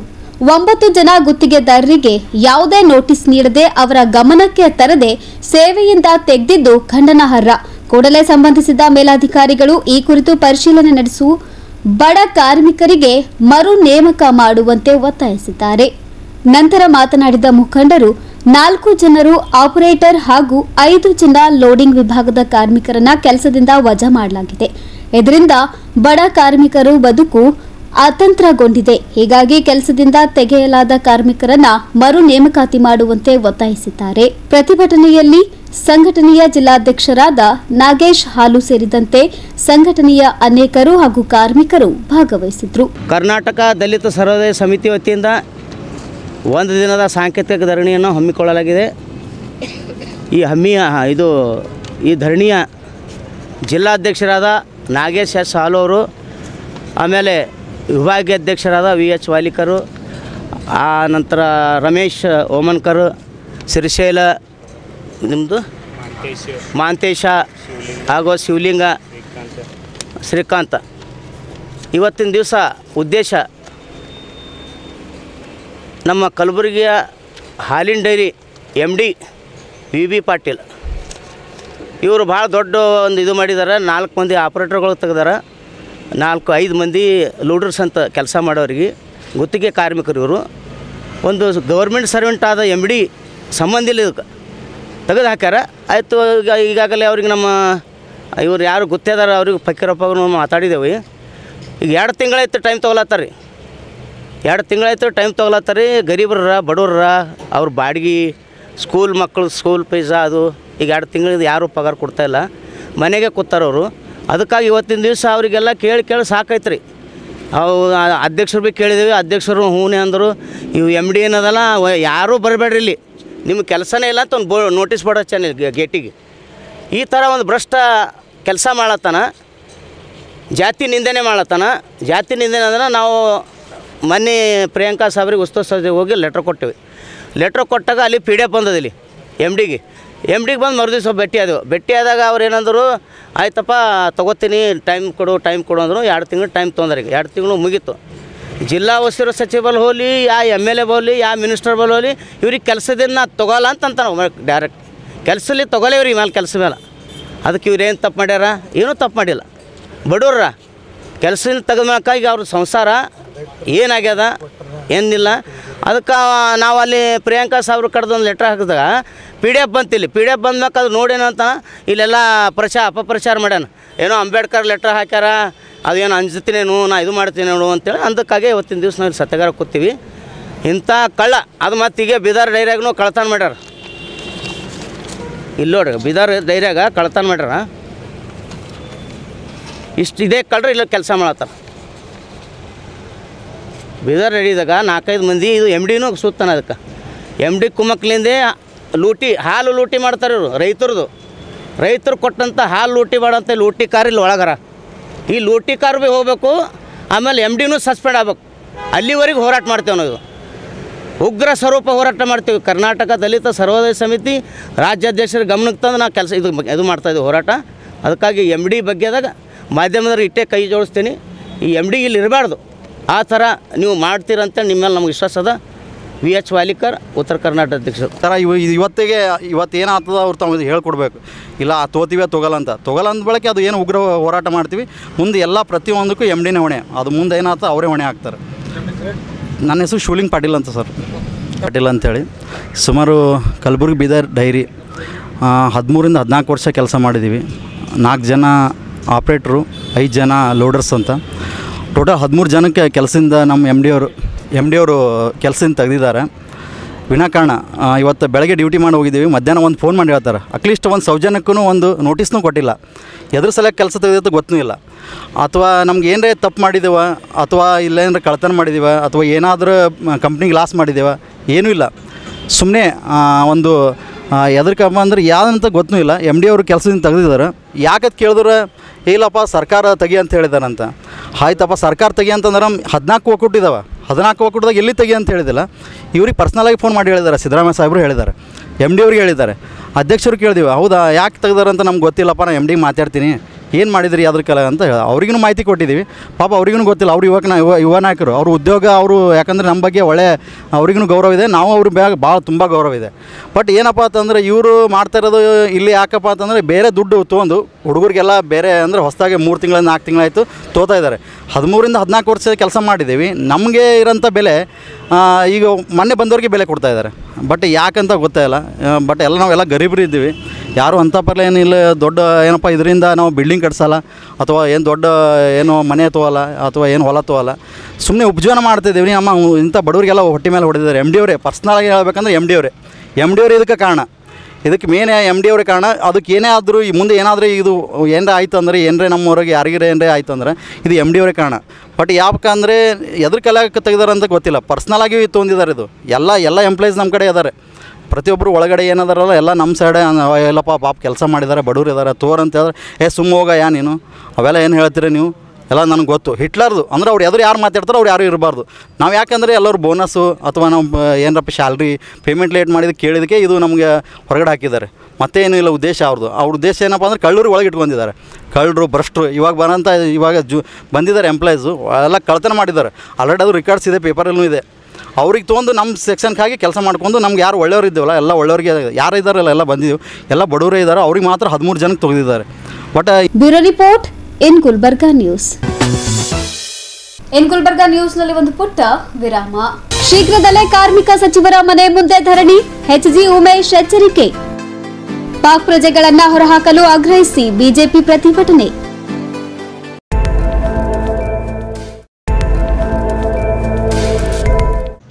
9 ಜನ ಗುತ್ತಿಗೆದಾರರಿಗೆ ಯಾವುದೇ ನೋಟಿಸ್ ನೀಡದೆ ಅವರ ಗಮನಕ್ಕೆ ತರದೆ ಸೇವೆಯಿಂದ ತೆಗೆದಿದ್ದು ಖಂಡನಾರ್ಹ. ಕೂಡಲೇ ಸಂಬಂಧಿಸಿದ ಮೇಲಾಧಿಕಾರಿಗಳು ಈ ಕುರಿತು ಪರಿಶೀಲನೆ ನಡೆಸಿ ಬಡ ಕಾರ್ಮಿಕರಿಗೆ ಮರು ನೇಮಕ ಮಾಡುವಂತೆ ಒತ್ತಾಯಿಸಿದ್ದಾರೆ. ನಂತರ ಮಾತನಾಡಿದ ಮುಖಂಡರು 4 ಜನರು ಆಪರೇಟರ್ ಹಾಗೂ 5 ಜನ ಲೋಡಿಂಗ್ ವಿಭಾಗದ ಕಾರ್ಮಿಕರನ್ನ ಕೆಲಸದಿಂದ ವಜಾ ಮಾಡಲಾಗಿದೆ. ಇದರಿಂದ ಬಡ ಕಾರ್ಮಿಕರು ಬದುಕು ಅತಂತ್ರಗೊಂಡಿದೆ. ಹೀಗಾಗಿ ಕೆಲಸದಿಂದ ತೆಗೆಯಲಾದ ಕಾರ್ಮಿಕರನ್ನ ಮರು ನೇಮಕಾತಿ ಮಾಡುವಂತೆ ಒತ್ತಾಯಿಸಿದ್ದಾರೆ. ಪ್ರತಿಭಟನೆಯಲ್ಲಿ ಸಂಘಟನೆಯ ಜಿಲ್ಲಾಧ್ಯಕ್ಷರಾದ ನಾಗೇಶ್ ಹಾಲು ಸೇರಿದಂತೆ ಸಂಘಟನೆಯ ಅನೇಕರು ಹಾಗೂ ಕಾರ್ಮಿಕರು ಭಾಗವಹಿಸಿದ್ರು. ಕರ್ನಾಟಕ ದಲಿತ ಸರ್ವೋದಯ ಸಮಿತಿ ವತಿಯಿಂದ 1 ದಿನದ ಸಾಂಕೇತಿಕ ಧರಣಿಯನ್ನು ಹಮ್ಮಿಕೊಳ್ಳಲಾಗಿದೆ. ಈ ಧರಣಿಯ ಜಿಲ್ಲಾಧ್ಯಕ್ಷರಾದ ನಾಗೇಶ್ ಎಸ್ ಹಾಲು ಅವರು, ಆಮೇಲೆ ವಿಭಾಗೀಯ ಅಧ್ಯಕ್ಷರಾದ ವಿಎಚ್ ವಾಲಿಕರು, ಆ ನಂತರ ರಮೇಶ್ ಓಮನ್ಕರ್, ಶ್ರೀಶೈಲ ನಿಮ್ಮದು ಮಾಂತೇಶ ಹಾಗೂ ಶಿವಲಿಂಗ ಶ್ರೀಕಾಂತ. ಇವತ್ತಿನ ದಿವಸ ಉದ್ದೇಶ ನಮ್ಮ ಕಲಬುರಗಿಯ ಹಾಲಿನ ಡೈರಿ MD VB ಪಾಟೀಲ್ ಇವರು ಭಾಳ ದೊಡ್ಡ ಒಂದು ಇದು ಮಾಡಿದ್ದಾರೆ. 4 ಮಂದಿ ಆಪ್ರೇಟರ್ಗಳು ತೆಗೆದಾರೆ, 4-5 ಮಂದಿ ಲೂಡರ್ಸ್ ಅಂತ ಕೆಲಸ ಮಾಡೋರಿಗೆ ಗುತ್ತಿಗೆ ಕಾರ್ಮಿಕರು. ಇವರು ಒಂದು ಗೌರ್ಮೆಂಟ್ ಸರ್ವೆಂಟ್ ಆದ MD ಸಂಬಂಧ ಇಲ್ಲ, ಇದಕ್ಕೆ ತೆಗೆದು ಹಾಕ್ಯಾರ. ಆಯಿತು, ಈಗಾಗಲೇ ಅವ್ರಿಗೆ ನಮ್ಮ ಇವ್ರು ಯಾರು ಗೊತ್ತಿದಾರ ಅವ್ರಿಗೆ ಫಕೀರಪ್ಪ ಮಾತಾಡಿದ್ದೇವೆ. ಈಗ 2 ತಿಂಗಳಾಯ್ತು ಟೈಮ್ ತೊಗೊಳತ್ತಾರ ರೀ. 2 ತಿಂಗಳಾಯ್ತು ಟೈಮ್ ತೊಗೊಳತ್ತಾರ ರೀ. ಗರೀಬ್ರ ಬಡವ್ರ ಅವ್ರ ಬಾಡಿಗೆ, ಸ್ಕೂಲ್ ಮಕ್ಕಳು ಸ್ಕೂಲ್ ಫೀಸಾ ಅದು ಈಗ 2 ತಿಂಗಳಿಂದ ಯಾರೂ ಪಗಾರ ಕೊಡ್ತಾಯಿಲ್ಲ, ಮನೆಗೆ ಕೂತಾರವರು. ಅದಕ್ಕಾಗಿ ಇವತ್ತಿನ ದಿವಸ ಅವರಿಗೆಲ್ಲ ಕೇಳಿ ಸಾಕೈತೆ ರೀ. ಅವು ಅಧ್ಯಕ್ಷರು ಭೀ ಕೇಳಿದ್ದೀವಿ, ಅಧ್ಯಕ್ಷರು ಹೂನೇ ಅಂದರು. ಇವು MD ಏನದಲ್ಲ ಯಾರೂ ಬರಬೇಡ್ರಿ, ಇಲ್ಲಿ ನಿಮ್ಗೆ ಕೆಲಸನೇ ಇಲ್ಲ ಅಂತ ಒಂದು ನೋಟಿಸ್ ಬೋರ್ಡ್ ಹಚ್ಚಾನೆ ಗೇಟಿಗೆ. ಈ ಥರ ಒಂದು ಭ್ರಷ್ಟ ಕೆಲಸ ಮಾಡತ್ತಾನ, ಜಾತಿ ನಿಂದನೆ ಮಾಡತ್ತಾನ. ಜಾತಿ ನಿಂದನೆ ಅಂದ್ರೆ ನಾವು ಮೊನ್ನೆ ಪ್ರಿಯಾಂಕಾ ಸಾಬ್ರಿಗೆ ಉಸ್ತುವಾರಿ ಸಚಿವರಿಗೆ ಹೋಗಿ ಲೆಟ್ರ್ ಕೊಟ್ಟಿವಿ. ಲೆಟ್ರ್ ಕೊಟ್ಟಾಗ ಅಲ್ಲಿ PDF ಬಂದದ ಇಲ್ಲಿ MDಗೆ ಬಂದು ಮರುದಿವ್ಸ ಭೇಟಿ ಆದಾಗ ಅವ್ರು ಏನಂದರು, ಆಯ್ತಪ್ಪ ತೊಗೋತೀನಿ, ಟೈಮ್ ಕೊಡು ಅಂದರು. 2 ತಿಂಗಳು ಟೈಮ್ ತೊಗೊಂಡ್ರೆ. 2 ತಿಂಗಳು ಮುಗೀತು. ಜಿಲ್ಲಾ ಉಸ್ತುವಾರಿ ಸಚಿವ ಬಲ್ ಹೋಗಲಿ, MLA ಬೋಲಿ, ಮಿನಿಸ್ಟರ್ ಬಲ್ ಹೋಗಲಿ, ಇವ್ರಿಗೆ ಕೆಲಸದಿಂದ ತೊಗೊಲ್ಲ ಅಂತ ಡೈರೆಕ್ಟ್ ಕೆಲಸದಲ್ಲಿ ತೊಗೊಲ್ಲ ಇವ್ರಿಗೆ ಮೇಲೆ ಕೆಲಸ ಮೇಲೆ. ಅದಕ್ಕೆ ಇವ್ರು ಏನು ತಪ್ಪು ಮಾಡ್ಯಾರ? ಏನೂ ತಪ್ಪು ಮಾಡಿಲ್ಲ. ಬಡವ್ರ ಕೆಲಸದಿಂದ ತೆಗೆದ್ಮೇಲೆ ಈಗ ಅವ್ರ ಸಂಸಾರ ಏನಾಗ್ಯದ ಏನಿಲ್ಲ. ಅದಕ್ಕೆ ನಾವು ಅಲ್ಲಿ ಪ್ರಿಯಾಂಕಾ ಸಾಬ್ರು ಕಡ್ದು ಒಂದು ಲೆಟ್ರ್ ಹಾಕಿದಾಗ PDF ಬಂತಿಲ್ಲಿ. PDF ಬಂದ್ಮ್ಯಾಕೆ ಅದು ನೋಡೇನಂತ ಇಲ್ಲೆಲ್ಲ ಅಪಪ್ರಚಾರ ಮಾಡ್ಯಾನ. ಏನೋ ಅಂಬೇಡ್ಕರ್ ಲೆಟ್ರ್ ಹಾಕ್ಯಾರ, ಅದೇನು ಅಂಜುತ್ತೀನೇನು, ನಾ ಇದು ಮಾಡ್ತೀನಿ ನೋಡು ಅಂತೇಳಿ. ಅದಕ್ಕಾಗೆ ಇವತ್ತಿನ ದಿವಸ ನಾವು ಸತ್ಯಾಗಾರ ಕೂತೀವಿ. ಇಂಥ ಕಳ್ಳ ಅದು ಮತ್ತೀಗ ಬೀದರ್ ಡೈರಿಯಾಗೂ ಕಳ್ತನ ಮಾಡ್ಯಾರ. ಇಲ್ಲಿ ನೋಡ್ರಿ, ಬೀದರ್ ಡೈರಿಯಾಗ ಕಳ್ತನ ಮಾಡ್ಯಾರ. ಇದೇ ಕಳ್ರಿ ಇಲ್ಲ ಕೆಲಸ ಮಾಡತ್ತಾರ. ಬೀದರ್ ಡೈರಿದಾಗ 4-5 ಮಂದಿ, ಇದು MDನೂ ಸುತ್ತಾನ. ಅದಕ್ಕೆ MD ಕುಮ್ಮಕ್ಲಿಂದೇ ಹಾಲು ಲೂಟಿ ಮಾಡ್ತಾರೆ ಇವರು. ರೈತರು ಕೊಟ್ಟಂಥ ಹಾಲು ಲೂಟಿ ಮಾಡೋಂಥ ಲೂಟಿ ಕಾರ್ ಇಲ್ಲಿ ಒಳಗಾರ. ಈ ಲೂಟಿ ಕಾರ್ ಭೀ ಹೋಗಬೇಕು, ಆಮೇಲೆ MDನೂ ಸಸ್ಪೆಂಡ್ ಆಗ್ಬೇಕು. ಅಲ್ಲಿವರೆಗೆ ಹೋರಾಟ ಮಾಡ್ತೇವೆ ನಾವು. ಉಗ್ರ ಸ್ವರೂಪ ಹೋರಾಟ ಮಾಡ್ತೀವಿ. ಕರ್ನಾಟಕ ದಲಿತ ಸರ್ವೋದಯ ಸಮಿತಿ ರಾಜ್ಯಾಧ್ಯಕ್ಷರ ಗಮನಕ್ಕೆ ತಂದು ನಾವು ಕೆಲಸ ಇದು ಮಾಡ್ತಾಯಿದ್ದೀವಿ ಹೋರಾಟ. ಅದಕ್ಕಾಗಿ MD ಬಗ್ಗೆದಾಗ ಮಾಧ್ಯಮದವ್ರು ಇಟ್ಟೇ ಕೈ ಜೋಡಿಸ್ತೀನಿ. ಈ MD ಇಲ್ಲಿ ಇರಬಾರ್ದು. ಆ ಥರ ನೀವು ಮಾಡ್ತೀರಂತೇಳಿ ನಿಮ್ಮ ಮೇಲೆ ನಮ್ಗೆ ವಿಶ್ವಾಸ ಅದ. VH ವಾಲಿಕರ್, ಉತ್ತರ ಕರ್ನಾಟಕ ಅಧ್ಯಕ್ಷರು. ಥರ ಇವತ್ತು ಏನಾಗ್ತದ ಅವ್ರು ತಾವು ಹೇಳ್ಕೊಡ್ಬೇಕು. ಇಲ್ಲ ತೊಗೋಲ್ಲ ಅಂದ ಬಳಕೆ ಅದು ಏನು ಉಗ್ರ ಹೋರಾಟ ಮಾಡ್ತೀವಿ. ಮುಂದೆ ಎಲ್ಲ ಪ್ರತಿಯೊಂದಕ್ಕೂ MDನೇ ಹೊಣೆ. ಅದು ಮುಂದೆ ಏನಾಗ್ತದೆ ಅವರೇ ಹೊಣೆ ಆಗ್ತಾರೆ. ನನ್ನ ಹೆಸರು ಶಿವಲಿಂಗ್ ಪಾಟೀಲ್ ಅಂತ ಸರ್. ಪಾಟೀಲ್ ಅಂತೇಳಿ ಸುಮಾರು ಕಲಬುರ್ಗಿ ಬೀದರ್ ಡೈರಿ 13ರಿಂದ 14 ವರ್ಷ ಕೆಲಸ ಮಾಡಿದ್ದೀವಿ. 4 ಜನ ಆಪ್ರೇಟ್ರು, 5 ಜನ ಲೋಡರ್ಸ್ ಅಂತ ಟೋಟಲ್ 13 ಜನಕ್ಕೆ ಕೆಲಸದಿಂದ ನಮ್ಮ MD ಅವರು ಕೆಲಸದಿಂದ ತೆಗೆದಿದ್ದಾರೆ ವಿನಾಕಾರಣ. ಇವತ್ತು ಬೆಳಗ್ಗೆ ಡ್ಯೂಟಿ ಮಾಡಿ ಹೋಗಿದ್ದೀವಿ, ಮಧ್ಯಾಹ್ನ ಒಂದು ಫೋನ್ ಮಾಡಿ ಹೇಳ್ತಾರೆ. ಅಟ್ಲೀಸ್ಟ್ ಒಂದು ಸೌಜನ್ಯಕ್ಕೂ ಒಂದು ನೋಟಿಸ್ನೂ ಕೊಟ್ಟಿಲ್ಲ. ಎದ್ರ ಸಲಕ್ಕೆ ಕೆಲಸ ತೆಗೆದಿತ್ತು ಗೊತ್ತೂ ಇಲ್ಲ. ಅಥವಾ ನಮ್ಗೆ ಏನರೇ ತಪ್ಪು ಮಾಡಿದ್ದೇವ, ಅಥವಾ ಇಲ್ಲೇನಾರ ಕಳ್ತನ ಮಾಡಿದ್ದೀವ, ಅಥವಾ ಏನಾದರೂ ಕಂಪ್ನಿಗೆ ಲಾಸ್ ಮಾಡಿದ್ದೇವ, ಏನೂ ಇಲ್ಲ. ಸುಮ್ಮನೆ ಒಂದು ಎದರ್ಕಪ್ಪ ಅಂದ್ರೆ ಯಾವುದಂತ ಗೊತ್ತೂ ಇಲ್ಲ. MD ಅವರು ಕೆಲಸದಿಂದ ತೆಗೆದಿದ್ದಾರೆ. ಯಾಕಂತ ಕೇಳಿದ್ರೆ ಇಲ್ಲಪ್ಪ ಸರ್ಕಾರ ತೆಗಿ ಅಂತ ಹೇಳಿದಾರಂತ. ಆಯ್ತಪ್ಪ ಸರ್ಕಾರ ತೆಗಿ ಅಂತಂದ್ರೆ 14 ಒಕ್ಕೂಟ ಇದ್ದಾವೆ. 14 ಒಕ್ಕೂಟದಾಗ ಎಲ್ಲಿ ತೆಗಿ ಅಂತ ಹೇಳಿದಿಲ್ಲ. ಇವ್ರಿಗೆ ಪರ್ಸ್ನಲಾಗಿ ಫೋನ್ ಮಾಡಿ ಹೇಳಿದ್ದಾರೆ. ಸಿದ್ದರಾಮಯ್ಯ ಸಾಹೇಬರು ಹೇಳಿದ್ದಾರೆ, MD ಅವ್ರಿಗೆ ಹೇಳಿದ್ದಾರೆ, ಅಧ್ಯಕ್ಷರು ಕೇಳಿದೀವಿ. ಹೌದಾ ಯಾಕೆ ತೆಗ್ದಾರಂತ ನಮ್ಗೆ ಗೊತ್ತಿಲ್ಲಪ್ಪ, ನಾನು MD ಮಾತಾಡ್ತೀನಿ, ಏನು ಮಾಡಿದ್ರಿ ಅದ್ರ ಕೆಲ ಅಂತ ಅವ್ರಿಗೂ ಮಾಹಿತಿ ಕೊಟ್ಟಿದ್ದೀವಿ. ಪಾಪ ಅವ್ರಿಗೂ ಗೊತ್ತಿಲ್ಲ. ಅವ್ರು ಯುವ ನಾಯಕರು, ಅವರು ಉದ್ಯೋಗ, ಅವರು ಯಾಕಂದರೆ ನಮ್ಮ ಬಗ್ಗೆ ಅವ್ರಿಗೂ ಗೌರವ ಇದೆ, ನಾವು ಅವ್ರ ಭಾಳ ತುಂಬ ಗೌರವ ಇದೆ. ಬಟ್ ಏನಪ್ಪ ಅಂತಂದರೆ ಇವರು ಮಾಡ್ತಾ ಇರೋದು ಇಲ್ಲಿ ಯಾಕಪ್ಪ ಅಂತಂದರೆ ಬೇರೆ ದುಡ್ಡು ತೊಗೊಂಡು ಹುಡುಗರಿಗೆಲ್ಲ ಬೇರೆ ಅಂದರೆ ಹೊಸದಾಗಿ 3 ತಿಂಗಳಿಂದ 4 ತಿಂಗಳಾಯಿತು ತೋತಾ ಇದ್ದಾರೆ. 13ರಿಂದ 14 ವರ್ಷ ಕೆಲಸ ಮಾಡಿದ್ದೀವಿ. ನಮಗೆ ಇರೋಂಥ ಬೆಲೆ ಈಗ ಮೊನ್ನೆ ಬಂದವ್ರಿಗೆ ಬೆಲೆ ಕೊಡ್ತಾ ಇದ್ದಾರೆ. ಬಟ್ ಯಾಕಂತ ಗೊತ್ತಾಯಿಲ್ಲ. ಬಟ್ ನಾವೆಲ್ಲ ಗರೀಬರು ಇದ್ದೀವಿ. ಯಾರು ಅಂಥ ಪರ್ಲೆ ಏನಿಲ್ಲ ದೊಡ್ಡ ಏನಪ್ಪ ಇದರಿಂದ ನಾವು ಬಿಲ್ಡಿಂಗ್ ಕಟ್ಸಲ್ಲ, ಅಥವಾ ಏನು ದೊಡ್ಡ ಏನು ಮನೆ ತೊಗೊಲ್ಲ, ಅಥವಾ ಏನು ಹೊಲ ತೊಗೊಲ್ಲ. ಸುಮ್ಮನೆ ಉಪಜೀವನ ಮಾಡ್ತಾಯಿದ್ದೀವಿ. ನಮ್ಮ ಇಂಥ ಬಡವರಿಗೆಲ್ಲ ಹೊಟ್ಟೆ ಮೇಲೆ ಹೊಡೆದಿದ್ದಾರೆ. MD ಅವರೇ ಪರ್ಸ್ನಲಾಗಿ ಹೇಳ್ಬೇಕಂದ್ರೆ MD ಅವರೇ ಇದಕ್ಕೆ ಕಾರಣ. ಇದಕ್ಕೆ ಮೇನ್ MD ಅವರೇ ಕಾರಣ. ಅದಕ್ಕೆ ಏನೇ ಆದರೂ ಈ ಮುಂದೆ ಏನಾದರೂ ಇದು ಏನರೇ ಆಯಿತು ಅಂದರೆ, ಏನರೇ ನಮ್ಮವ್ರಿಗೆ ಯಾರಿಗೇ ಏನರೇ ಆಯಿತು ಅಂದರೆ ಇದು MD ಅವರೇ ಕಾರಣ. ಬಟ್ ಯಾಕಂದರೆ ಎದ್ರ ಕಲಾಕ್ಕೆ ತೆಗೆದಾರೆ ಅಂತ ಗೊತ್ತಿಲ್ಲ. ಪರ್ಸ್ನಲಾಗಿ ತೊಗೊಂಡಿದ್ದಾರೆ. ಇದು ಎಲ್ಲ ಎಂಪ್ಲಾಯೀಸ್ ನಮ್ಮ ಕಡೆ ಇದ್ದಾರೆ. ಪ್ರತಿಯೊಬ್ಬರು ಒಳಗಡೆ ಏನದಾರಲ್ಲ ಎಲ್ಲ ನಮ್ಮ ಸೈಡೆ ಎಲ್ಲಪ್ಪ ಪಾಪ ಕೆಲಸ ಮಾಡಿದ್ದಾರೆ, ಬಡವ್ರು ಇದ್ದಾರೆ, ತೋರ್ ಅಂತ ಹೇಳಿದ್ರೆ ಸುಮ್ಮ ಹೋಗ ನೀನು ಅವೆಲ್ಲ ಏನು ಹೇಳ್ತೀರಿ ನೀವು, ಎಲ್ಲ ನನಗೆ ಗೊತ್ತು. ಹಿಟ್ಲರ್ದು ಅಂದ್ರೆ ಅವ್ರು ಎದುರು ಯಾರು ಮಾತಾಡ್ತಾರೋ ಅವ್ರು ಯಾರು ಇರಬಾರ್ದು. ನಾವು ಯಾಕಂದರೆ ಎಲ್ಲರೂ ಬೋನಸ್ಸು ಅಥವಾ ನಾವು ಏನರಪ್ಪ ಸ್ಯಾಲ್ರಿ ಪೇಮೆಂಟ್ ಲೇಟ್ ಮಾಡಿದ ಕೇಳಿದಕ್ಕೆ ಇದು ನಮಗೆ ಹೊರಗಡೆ ಹಾಕಿದ್ದಾರೆ. ಮತ್ತೇನು ಇಲ್ಲ ಉದ್ದೇಶ ಅವ್ರದ್ದು. ಅವ್ರ ಉದ್ದೇಶ ಏನಪ್ಪ ಅಂದರೆ ಕಳ್ಳರು ಒಳಗೆ ಇಟ್ಕೊಂಡಿದ್ದಾರೆ. ಕಳ್ಳರು ಭ್ರಷ್ಟರು ಇವಾಗ ಬಂದಿದ್ದಾರೆ ಎಂಪ್ಲಾಯೀಸು ಎಲ್ಲ ಕಳ್ತನ ಮಾಡಿದ್ದಾರೆ. ಆಲ್ರೆಡಿ ಅದು ರೆಕಾರ್ಡ್ಸ್ ಇದೆ, ಪೇಪರಲ್ಲೂ ಇದೆ. ಅವ್ರಿಗೆ ತೊಗೊಂಡು ನಮ್ಮ ಸೆಕ್ಷನ್ಗೆ ಹಾಕಿ ಕೆಲಸ ಮಾಡ್ಕೊಂಡು ನಮ್ಗೆ ಯಾರು ಒಳ್ಳೆಯವ್ರು ಇದ್ದೇವಲ್ಲ ಎಲ್ಲ ಒಳ್ಳೆಯವ್ರಿಗೆ ಯಾರು ಇದ್ದಾರಲ್ಲ ಎಲ್ಲ ಬಂದಿದ್ದೀವಿ, ಎಲ್ಲ ಬಡವರೇ ಇದ್ದಾರೆ. ಅವ್ರಿಗೆ ಮಾತ್ರ 13 ಜನಕ್ಕೆ ತೆಗೆದಿದ್ದಾರೆ. But bureau report in Gulbarga news. In Gulbarga ನ್ಯೂಸ್ನಲ್ಲಿ ಒಂದು ಪುಟ್ಟ ವಿರಾಮ. ಶೀಘ್ರದಲ್ಲೇ ಕಾರ್ಮಿಕ ಸಚಿವರ ಮನೆ ಮುಂದೆ ಧರಣಿ, ಎಚ್ಜಿ ಉಮೇಶ್ ಎಚ್ಚರಿಕೆ. ಪಾಕ್ ಪ್ರಜೆಗಳನ್ನ ಹೊರಹಾಕಲು ಆಗ್ರಹಿಸಿ ಬಿಜೆಪಿ ಪ್ರತಿಭಟನೆ.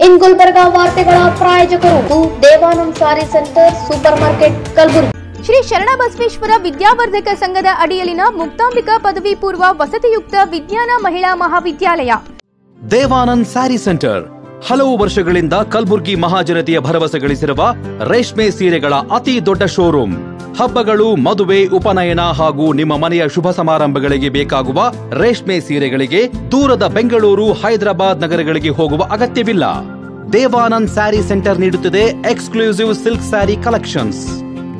ಇನ್ ಗುಲ್ಬರ್ಗಾ ವಾರ್ತೆಗಳ ಪ್ರಾಯೋಜಕರು Devanand sari centre supermarket Kalaburagi. Shri Sharanabasaveshwara Vidyavardhaka ಸಂಘದ ಅಡಿಯಲ್ಲಿನ ಮುಕ್ತಾಂಬಿಕಾ ಪದವಿ ಪೂರ್ವ ವಸತಿಯುಕ್ತ ವಿಜ್ಞಾನ ಮಹಿಳಾ ಮಹಾವಿದ್ಯಾಲಯ. ದೇವಾನಂದ್ ಸ್ಯಾರಿ ಸೆಂಟರ್ ಹಲವು ವರ್ಷಗಳಿಂದ ಕಲಬುರ್ಗಿ ಮಹಾಜನತೆಯ ಭರವಸೆ ಗಳಿಸಿರುವ ರೇಷ್ಮೆ ಸೀರೆಗಳ ಅತಿ ದೊಡ್ಡ ಶೋರೂಮ್. ಹಬ್ಬಗಳು, ಮದುವೆ, ಉಪನಯನ ಹಾಗೂ ನಿಮ್ಮ ಮನೆಯ ಶುಭ ಸಮಾರಂಭಗಳಿಗೆ ಬೇಕಾಗುವ ರೇಷ್ಮೆ ಸೀರೆಗಳಿಗೆ ದೂರದ ಬೆಂಗಳೂರು, ಹೈದರಾಬಾದ್ ನಗರಗಳಿಗೆ ಹೋಗುವ ಅಗತ್ಯವಿಲ್ಲ. ದೇವಾನಂದ್ ಸ್ಯಾರಿ ಸೆಂಟರ್ ನೀಡುತ್ತಿದೆ exclusive silk sari collections.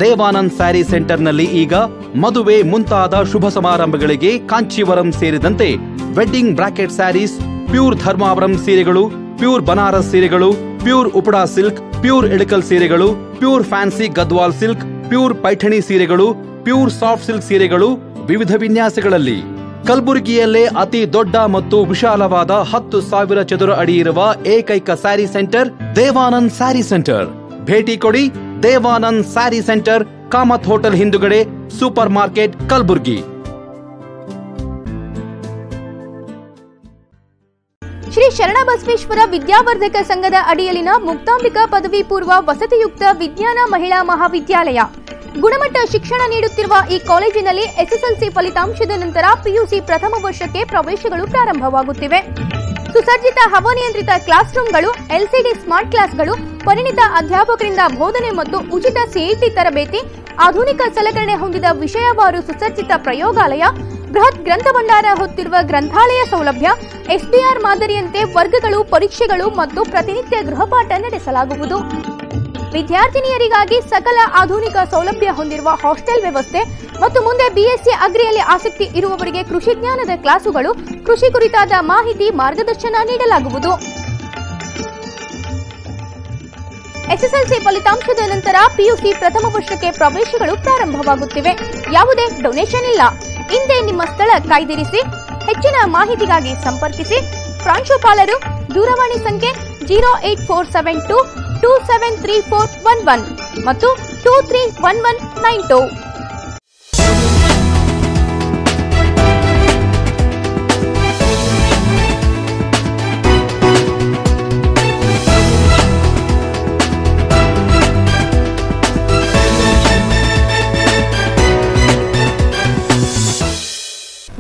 Devanand sari ಸೆಂಟರ್ನಲ್ಲಿ ಈಗ ಮದುವೆ ಮುಂತಾದ ಶುಭ ಸಮಾರಂಭಗಳಿಗೆ ಕಾಂಚೀವರಂ ಸೇರಿದಂತೆ wedding brocade saris, pure Dharmavaram ಸೀರೆಗಳು, ಪ್ಯೂರ್ ಬನಾರಸ್ ಸೀರೆಗಳು, pure Uppada silk, pure Ilkal ಸೀರೆಗಳು, pure fancy Gadwal silk, pure Paithani ಸೀರೆಗಳು, ಪ್ಯೂರ್ ಸಾಫ್ಟ್ ಸಿಲ್ಕ್ ಸೀರೆಗಳು ವಿವಿಧ ವಿನ್ಯಾಸಗಳಲ್ಲಿ. ಕಲಬುರಗಿಯಲ್ಲೇ ಅತಿ ದೊಡ್ಡ ಮತ್ತು ವಿಶಾಲವಾದ 10,000 ಚದುರ ಅಡಿ ಇರುವ ಏಕೈಕ ಸ್ಯಾರಿ ಸೆಂಟರ್ ದೇವಾನಂದ್ ಸ್ಯಾರಿ ಸೆಂಟರ್. ಭೇಟಿ ಕೊಡಿ. ದೇವಾನಂದ್ ಸ್ಯಾರಿ ಸೆಂಟರ್, ಕಾಮತ್ ಹೋಟೆಲ್ ಹಿಂದುಗಡೆ, ಸೂಪರ್ ಮಾರ್ಕೆಟ್, ಕಲಬುರಗಿ. ಶ್ರೀ ಶರಣಬಸವೇಶ್ವರ ವಿದ್ಯಾವರ್ಧಕ ಸಂಘದ ಅಡಿಯಲ್ಲಿನ ಮುಕ್ತಾಂಬಿಕಾ ಪದವಿ ಪೂರ್ವ ವಸತಿಯುಕ್ತ ವಿಜ್ಞಾನ ಮಹಿಳಾ ಮಹಾವಿದ್ಯಾಲಯ. ಗುಣಮಟ್ಟ ಶಿಕ್ಷಣ ನೀಡುತ್ತಿರುವ ಈ ಕಾಲೇಜಿನಲ್ಲಿ ಎಸ್ಎಸ್ಎಲ್ಸಿ ಫಲಿತಾಂಶದ ನಂತರ ಪಿಯುಸಿ ಪ್ರಥಮ ವರ್ಷಕ್ಕೆ ಪ್ರವೇಶಗಳು ಪ್ರಾರಂಭವಾಗುತ್ತಿವೆ. ಸುಸಜ್ಜಿತ ಹವಾನಿಯಂತ್ರಿತ ಕ್ಲಾಸ್ ರೂಮ್ಗಳು, ಎಲ್ಸಿಡಿ ಸ್ಮಾರ್ಟ್ ಕ್ಲಾಸ್ಗಳು, ಪರಿಣಿತ ಅಧ್ಯಾಪಕರಿಂದ ಬೋಧನೆ ಮತ್ತು ಉಚಿತ ಸಿಇಟಿ ತರಬೇತಿ, ಆಧುನಿಕ ಸಲಕರಣೆ ಹೊಂದಿದ ವಿಷಯವಾರು ಸುಸಜ್ಜಿತ ಪ್ರಯೋಗಾಲಯ, ಬೃಹತ್ ಗ್ರಂಥ ಭಂಡಾರ ಹೊತ್ತಿರುವ ಗ್ರಂಥಾಲಯ ಸೌಲಭ್ಯ, ಎಸ್ಡಿಆರ್ ಮಾದರಿಯಂತೆ ವರ್ಗಗಳು, ಪರೀಕ್ಷೆಗಳು ಮತ್ತು ಪ್ರತಿನಿತ್ಯ ಗೃಹಪಾಠ ನಡೆಸಲಾಗುವುದು. ವಿದ್ಯಾರ್ಥಿನಿಯರಿಗಾಗಿ ಸಕಲ ಆಧುನಿಕ ಸೌಲಭ್ಯ ಹೊಂದಿರುವ ಹಾಸ್ಟೆಲ್ ವ್ಯವಸ್ಥೆ ಮತ್ತು ಮುಂದೆ ಬಿಎಸ್ಸಿ ಅಗ್ರಿಯಲ್ಲಿ ಆಸಕ್ತಿ ಇರುವವರಿಗೆ ಕೃಷಿ ಜ್ಞಾನದ ಕ್ಲಾಸುಗಳು, ಕೃಷಿ ಕುರಿತಾದ ಮಾಹಿತಿ, ಮಾರ್ಗದರ್ಶನ ನೀಡಲಾಗುವುದು. ಎಸ್ಎಸ್ಎಲ್ಸಿ ಫಲಿತಾಂಶದ ನಂತರ ಪಿಯುಸಿ ಪ್ರಥಮ ವರ್ಷಕ್ಕೆ ಪ್ರವೇಶಗಳು ಪ್ರಾರಂಭವಾಗುತ್ತಿವೆ. ಯಾವುದೇ ಡೊನೇಷನ್ ಇಲ್ಲ. ಹಿಂದೆ ನಿಮ್ಮ ಸ್ಥಳ ಕಾಯ್ದಿರಿಸಿ. ಹೆಚ್ಚಿನ ಮಾಹಿತಿಗಾಗಿ ಸಂಪರ್ಕಿಸಿ. ಪ್ರಾಂಶುಪಾಲರು ದೂರವಾಣಿ ಸಂಖ್ಯೆ 08472273411 ಮತ್ತು 231192.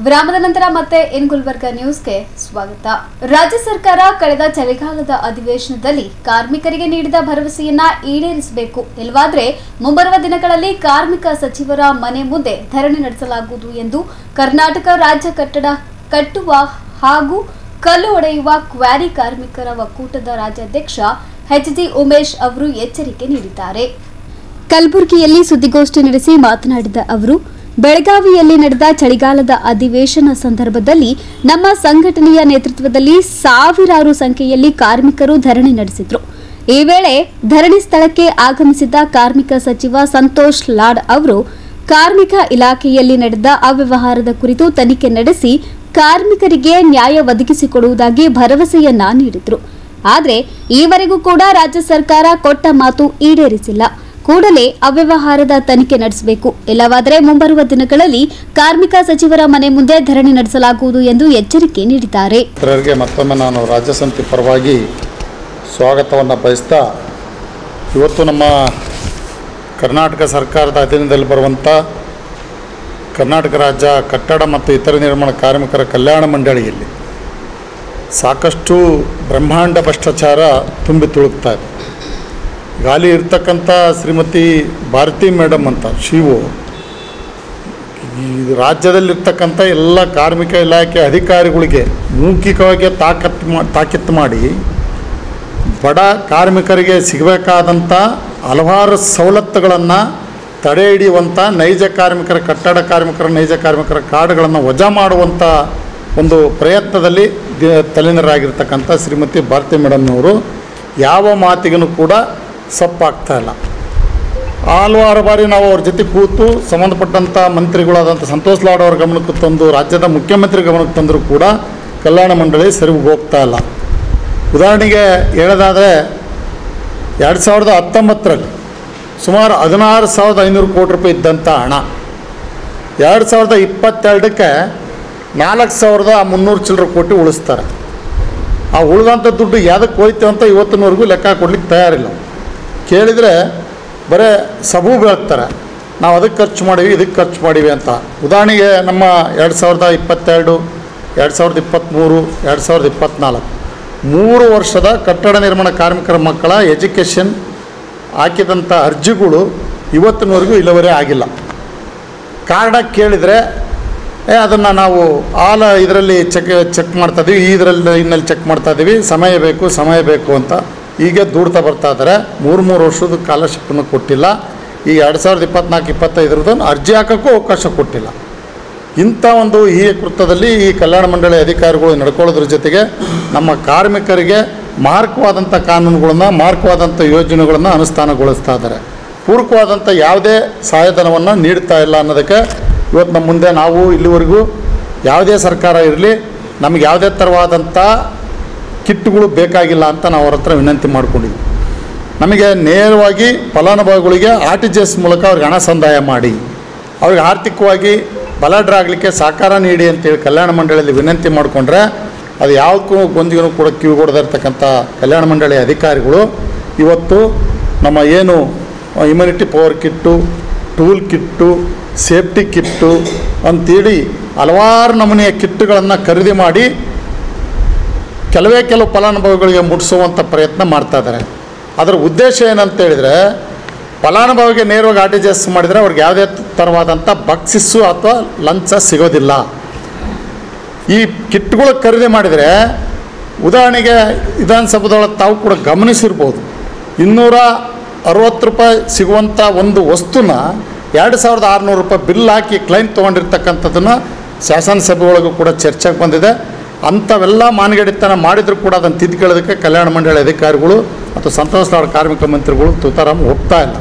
ವಿರಾಮದ ನಂತರ ಮತ್ತೆ ಇನ್ ಗುಲ್ಬರ್ಗಾ ನ್ಯೂಸ್ಗೆ ಸ್ವಾಗತ. ರಾಜ್ಯ ಸರ್ಕಾರ ಕಳೆದ ಚಳಿಗಾಲದ ಅಧಿವೇಶನದಲ್ಲಿ ಕಾರ್ಮಿಕರಿಗೆ ನೀಡಿದ ಭರವಸೆಯನ್ನ ಈಡೇರಿಸಬೇಕು, ಇಲ್ಲವಾದ್ರೆ ಮುಂಬರುವ ದಿನಗಳಲ್ಲಿ ಕಾರ್ಮಿಕ ಸಚಿವರ ಮನೆ ಮುಂದೆ ಧರಣಿ ನಡೆಸಲಾಗುವುದು ಎಂದು ಕರ್ನಾಟಕ ರಾಜ್ಯ ಕಟ್ಟಡ ಕಟ್ಟುವ ಹಾಗೂ ಕಲ್ಲು ಒಡೆಯುವ ಕ್ವಾರಿ ಕಾರ್ಮಿಕರ ಒಕ್ಕೂಟದ ರಾಜ್ಯಾಧ್ಯಕ್ಷ ಎಚ್ಜಿ ಉಮೇಶ್ ಅವರು ಎಚ್ಚರಿಕೆ ನೀಡಿದ್ದಾರೆ. ಕಲಬುರಗಿಯಲ್ಲಿ ಸುದ್ದಿಗೋಷ್ಠಿ ನಡೆಸಿ ಮಾತನಾಡಿದ ಅವರು, ಬೆಳಗಾವಿಯಲ್ಲಿ ನಡೆದ ಚಳಿಗಾಲದ ಅಧಿವೇಶನ ಸಂದರ್ಭದಲ್ಲಿ ನಮ್ಮ ಸಂಘಟನೆಯ ನೇತೃತ್ವದಲ್ಲಿ ಸಾವಿರಾರು ಸಂಖ್ಯೆಯಲ್ಲಿ ಕಾರ್ಮಿಕರು ಧರಣಿ ನಡೆಸಿದ್ರು. ಈ ವೇಳೆ ಧರಣಿ ಸ್ಥಳಕ್ಕೆ ಆಗಮಿಸಿದ್ದ ಕಾರ್ಮಿಕ ಸಚಿವ ಸಂತೋಷ್ ಲಾಡ್ ಅವರು ಕಾರ್ಮಿಕ ಇಲಾಖೆಯಲ್ಲಿ ನಡೆದ ಅವ್ಯವಹಾರದ ಕುರಿತು ತನಿಖೆ ನಡೆಸಿ ಕಾರ್ಮಿಕರಿಗೆ ನ್ಯಾಯ ಒದಗಿಸಿಕೊಡುವುದಾಗಿ ಭರವಸೆಯನ್ನ ನೀಡಿದ್ರು. ಆದರೆ ಈವರೆಗೂ ಕೂಡ ರಾಜ್ಯ ಸರ್ಕಾರ ಕೊಟ್ಟ ಮಾತು ಈಡೇರಿಸಿಲ್ಲ. ಕೂಡಲೇ ಅವ್ಯವಹಾರದ ತನಿಖೆ ನಡೆಸಬೇಕು, ಇಲ್ಲವಾದರೆ ಮುಂಬರುವ ದಿನಗಳಲ್ಲಿ ಕಾರ್ಮಿಕ ಸಚಿವರ ಮನೆ ಮುಂದೆ ಧರಣಿ ನಡೆಸಲಾಗುವುದು ಎಂದು ಎಚ್ಚರಿಕೆ ನೀಡಿದ್ದಾರೆ. ಮತ್ತೊಮ್ಮೆ ನಾನು ರಾಜ್ಯ ಸಮಿತಿ ಪರವಾಗಿ ಸ್ವಾಗತವನ್ನು ಬಯಸ್ತಾ, ಇವತ್ತು ನಮ್ಮ ಕರ್ನಾಟಕ ಸರ್ಕಾರದ ಅಧೀನದಲ್ಲಿ ಬರುವಂಥ ಕರ್ನಾಟಕ ರಾಜ್ಯ ಕಟ್ಟಡ ಮತ್ತು ಇತರ ನಿರ್ಮಾಣ ಕಾರ್ಮಿಕರ ಕಲ್ಯಾಣ ಮಂಡಳಿಯಲ್ಲಿ ಸಾಕಷ್ಟು ಬ್ರಹ್ಮಾಂಡ ಭ್ರಷ್ಟಾಚಾರ ತುಂಬಿ ತುಳುಕ್ತಾ ಇದೆ. ಗಾಲಿ ಇರ್ತಕ್ಕಂಥ ಶ್ರೀಮತಿ ಭಾರತಿ ಮೇಡಮ್ ಅಂತ ಶಿವು ಈ ರಾಜ್ಯದಲ್ಲಿರ್ತಕ್ಕಂಥ ಎಲ್ಲ ಕಾರ್ಮಿಕ ಇಲಾಖೆ ಅಧಿಕಾರಿಗಳಿಗೆ ಮೌಖಿಕವಾಗಿ ತಾಕೀತು ಮಾಡಿ ಬಡ ಕಾರ್ಮಿಕರಿಗೆ ಸಿಗಬೇಕಾದಂಥ ಹಲವಾರು ಸವಲತ್ತುಗಳನ್ನು ತಡೆ ಹಿಡಿಯುವಂಥ ನೈಜ ಕಾರ್ಮಿಕರ ಕಟ್ಟಡ ಕಾರ್ಮಿಕರ ನೈಜ ಕಾರ್ಮಿಕರ ಕಾರ್ಡ್ಗಳನ್ನು ವಜಾ ಮಾಡುವಂಥ ಒಂದು ಪ್ರಯತ್ನದಲ್ಲಿ ತಲ್ಲೀನರಾಗಿರ್ತಕ್ಕಂಥ ಶ್ರೀಮತಿ ಭಾರತಿ ಮೇಡಮ್ನವರು ಯಾವ ಮಾತಿಗೂ ಕೂಡ ಸಪ್ಪಾಗ್ತಾಯಿಲ್ಲ. ಹಲವಾರು ಬಾರಿ ನಾವು ಅವ್ರ ಜೊತೆ ಕೂತು ಸಂಬಂಧಪಟ್ಟಂಥ ಮಂತ್ರಿಗಳಾದಂಥ ಸಂತೋಷ್ ಲಾಡ್ ಅವರ ಗಮನಕ್ಕೆ ತಂದು ರಾಜ್ಯದ ಮುಖ್ಯಮಂತ್ರಿ ಗಮನಕ್ಕೆ ತಂದರೂ ಕೂಡ ಕಲ್ಯಾಣ ಮಂಡಳಿ ಸರಿಯಾಗಿ ಹೋಗ್ತಾ ಇಲ್ಲ. ಉದಾಹರಣೆಗೆ ಹೇಳೋದಾದರೆ 2019ರಲ್ಲಿ ಸುಮಾರು 16,500 ಕೋಟಿ ರೂಪಾಯಿ ಇದ್ದಂಥ ಹಣ 2022ಕ್ಕೆ 4,300 ಚಿಲ್ಲರೆ ಕೋಟಿ ಉಳಿಸ್ತಾರೆ. ಆ ಉಳಿದಂಥ ದುಡ್ಡು ಯಾವುದಕ್ಕೆ ಹೋಯ್ತು ಅಂತ ಇವತ್ತಿನವರೆಗೂ ಲೆಕ್ಕ ಕೊಡ್ಲಿಕ್ಕೆ ತಯಾರಿಲ್ಲ. ಕೇಳಿದರೆ ಬರೀ ಸಬೂಬು ಹೇಳ್ತಾರೆ, ನಾವು ಅದಕ್ಕೆ ಖರ್ಚು ಮಾಡೀವಿ ಇದಕ್ಕೆ ಖರ್ಚು ಮಾಡೀವಿ ಅಂತ. ಉದಾಹರಣೆಗೆ ನಮ್ಮ 2022, 2023, 2024 3 ವರ್ಷದ ಕಟ್ಟಡ ನಿರ್ಮಾಣ ಕಾರ್ಮಿಕರ ಮಕ್ಕಳ ಎಜುಕೇಷನ್ ಹಾಕಿದಂಥ ಅರ್ಜಿಗಳು ಇವತ್ತಿನವರೆಗೂ ಇಲ್ಲಿವರೆ ಆಗಿಲ್ಲ. ಕಾರಣ ಕೇಳಿದರೆ ಅದನ್ನು ನಾವು ಇದರಲ್ಲಿ ಚೆಕ್ ಮಾಡ್ತಾಯಿದ್ದೀವಿ, ಇನ್ನಲ್ಲಿ ಚೆಕ್ ಮಾಡ್ತಾಯಿದ್ದೀವಿ, ಸಮಯ ಬೇಕು ಅಂತ ಹೀಗೆ ದೂಡ್ತಾ ಬರ್ತಾ ಇದ್ದಾರೆ. 3 ವರ್ಷದ ಸ್ಕಾಲರ್ಶಿಪ್ಪನ್ನು ಕೊಟ್ಟಿಲ್ಲ. ಈ 2024-25 ಅರ್ಜಿ ಹಾಕೋಕ್ಕೂ ಅವಕಾಶ ಕೊಟ್ಟಿಲ್ಲ. ಇಂಥ ಒಂದು ಈ ಕೃತ್ಯದಲ್ಲಿ ಈ ಕಲ್ಯಾಣ ಮಂಡಳಿ ಅಧಿಕಾರಿಗಳು ನಡ್ಕೊಳ್ಳೋದ್ರ ಜೊತೆಗೆ ನಮ್ಮ ಕಾರ್ಮಿಕರಿಗೆ ಮಾರಕವಾದಂಥ ಕಾನೂನುಗಳನ್ನು ಮಾರಕವಾದಂಥ ಯೋಜನೆಗಳನ್ನು ಅನುಷ್ಠಾನಗೊಳಿಸ್ತಾ ಇದ್ದಾರೆ. ಪೂರಕವಾದಂಥ ಯಾವುದೇ ಸಹಾಯಧನವನ್ನು ನೀಡ್ತಾ ಇಲ್ಲ ಅನ್ನೋದಕ್ಕೆ ಇವತ್ತು ನಮ್ಮ ಮುಂದೆ ನಾವು ಇಲ್ಲಿವರೆಗೂ ಯಾವುದೇ ಸರ್ಕಾರ ಇರಲಿ ನಮಗೆ ಯಾವುದೇ ಥರವಾದಂಥ ಕಿಟ್ಗಳು ಬೇಕಾಗಿಲ್ಲ ಅಂತ ನಾವು ಅವ್ರ ಹತ್ರ ವಿನಂತಿ ಮಾಡ್ಕೊಂಡಿದ್ವಿ. ನಮಗೆ ನೇರವಾಗಿ ಫಲಾನುಭವಿಗಳಿಗೆ RTGS ಮೂಲಕ ಅವ್ರಿಗೆ ಹಣ ಸಂದಾಯ ಮಾಡಿ ಅವ್ರಿಗೆ ಆರ್ಥಿಕವಾಗಿ ಬಲಾಢ್ಯರಾಗಲಿಕ್ಕೆ ಸಹಕಾರ ನೀಡಿ ಅಂತೇಳಿ ಕಲ್ಯಾಣ ಮಂಡಳಿಯಲ್ಲಿ ವಿನಂತಿ ಮಾಡಿಕೊಂಡ್ರೆ ಅದು ಯಾವುದಕ್ಕೂ ಗೊಂದಿಗೂ ಕೂಡ ಕಿವಿಗೊಡದೇ ಇರ್ತಕ್ಕಂಥ ಕಲ್ಯಾಣ ಮಂಡಳಿ ಅಧಿಕಾರಿಗಳು ಇವತ್ತು ನಮ್ಮ ಏನು immunity power kit, tool kit, safety kit ಅಂತೇಳಿ ಹಲವಾರು ನಮೂನೆಯ ಕಿಟ್ಟುಗಳನ್ನು ಖರೀದಿ ಮಾಡಿ ಕೆಲವು ಫಲಾನುಭವಿಗಳಿಗೆ ಮುಟ್ಟಿಸುವಂಥ ಪ್ರಯತ್ನ ಮಾಡ್ತಾಯಿದ್ದಾರೆ. ಅದರ ಉದ್ದೇಶ ಏನಂತೇಳಿದರೆ ಫಲಾನುಭವಿಗೆ ನೇರವಾಗಿ RTGS ಮಾಡಿದರೆ ಅವ್ರಿಗೆ ಯಾವುದೇ ಥರವಾದಂಥ ಬಕ್ಷಿಸ್ಸು ಅಥವಾ ಲಂಚ ಸಿಗೋದಿಲ್ಲ. ಈ ಕಿಟ್ಗಳು ಖರೀದಿ ಮಾಡಿದರೆ ಉದಾಹರಣೆಗೆ ವಿಧಾನಸಭೆದೊಳಗೆ ತಾವು ಕೂಡ ಗಮನಿಸಿರ್ಬೋದು, 260 ರೂಪಾಯಿ ಸಿಗುವಂಥ ಒಂದು ವಸ್ತುನ 2,600 ರೂಪಾಯಿ ಬಿಲ್ ಹಾಕಿ ಕ್ಲೈಮ್ ತೊಗೊಂಡಿರ್ತಕ್ಕಂಥದ್ದನ್ನು ಶಾಸನಸಭೆ ಒಳಗೂ ಕೂಡ ಚರ್ಚೆಗೆ ಬಂದಿದೆ. ಅಂಥವೆಲ್ಲ ಮಾನಗಡಿತನ ಮಾಡಿದರೂ ಕೂಡ ಅದನ್ನು ತಿದ್ದುಕೊಳ್ಳೋದಕ್ಕೆ ಕಲ್ಯಾಣ ಮಂಡಳಿ ಅಧಿಕಾರಿಗಳು ಮತ್ತು ಸಂತೋಷ್ ಲಾಡ್ ಕಾರ್ಮಿಕ ಮಂತ್ರಿಗಳು ತುತಾರಾಮ್ ಹೋಗ್ತಾ ಇಲ್ಲ.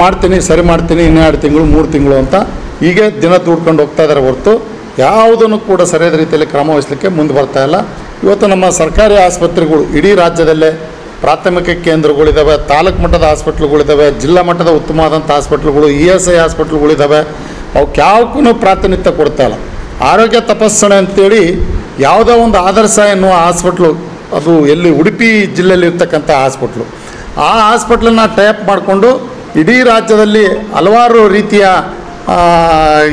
ಮಾಡ್ತೀನಿ, ಸರಿ ಮಾಡ್ತೀನಿ, 2 ತಿಂಗಳು 3 ತಿಂಗಳು ಅಂತ ಹೀಗೆ ದಿನ ದೂಡ್ಕೊಂಡು ಹೋಗ್ತಾ ಇದ್ದಾರೆ ಹೊರತು ಯಾವುದನ್ನು ಕೂಡ ಸರಿಯಾದ ರೀತಿಯಲ್ಲಿ ಕ್ರಮ ವಹಿಸಲಿಕ್ಕೆ ಮುಂದೆ ಬರ್ತಾ ಇಲ್ಲ. ಇವತ್ತು ನಮ್ಮ ಸರ್ಕಾರಿ ಆಸ್ಪತ್ರೆಗಳು ಇಡೀ ರಾಜ್ಯದಲ್ಲೇ ಪ್ರಾಥಮಿಕ ಕೇಂದ್ರಗಳಿದ್ದಾವೆ, ತಾಲೂಕು ಮಟ್ಟದ ಹಾಸ್ಪಿಟ್ಲ್ಗಳಿದ್ದಾವೆ, ಜಿಲ್ಲಾ ಮಟ್ಟದ ಉತ್ತಮವಾದಂಥ ಹಾಸ್ಪಿಟ್ಲ್ಗಳು, ESI ಹಾಸ್ಪಿಟ್ಲ್ಗಳಿದ್ದಾವೆ. ಅವಕ್ಕೆ ಯಾವಕ್ಕೂ ಪ್ರಾತಿನಿಧ್ಯ ಕೊಡ್ತಾ ಇಲ್ಲ. ಆರೋಗ್ಯ ತಪಾಸಣೆ ಅಂತೇಳಿ ಯಾವುದೋ ಒಂದು ಆದರ್ಶ ಎನ್ನುವ ಹಾಸ್ಪಿಟ್ಲು, ಅದು ಎಲ್ಲಿ ಉಡುಪಿ ಜಿಲ್ಲೆಯಲ್ಲಿ ಇರ್ತಕ್ಕಂಥ ಹಾಸ್ಪಿಟ್ಲು, ಆ ಹಾಸ್ಪಿಟ್ಲನ್ನು ಟೈಪ್ ಮಾಡಿಕೊಂಡು ಇಡೀ ರಾಜ್ಯದಲ್ಲಿ ಹಲವಾರು ರೀತಿಯ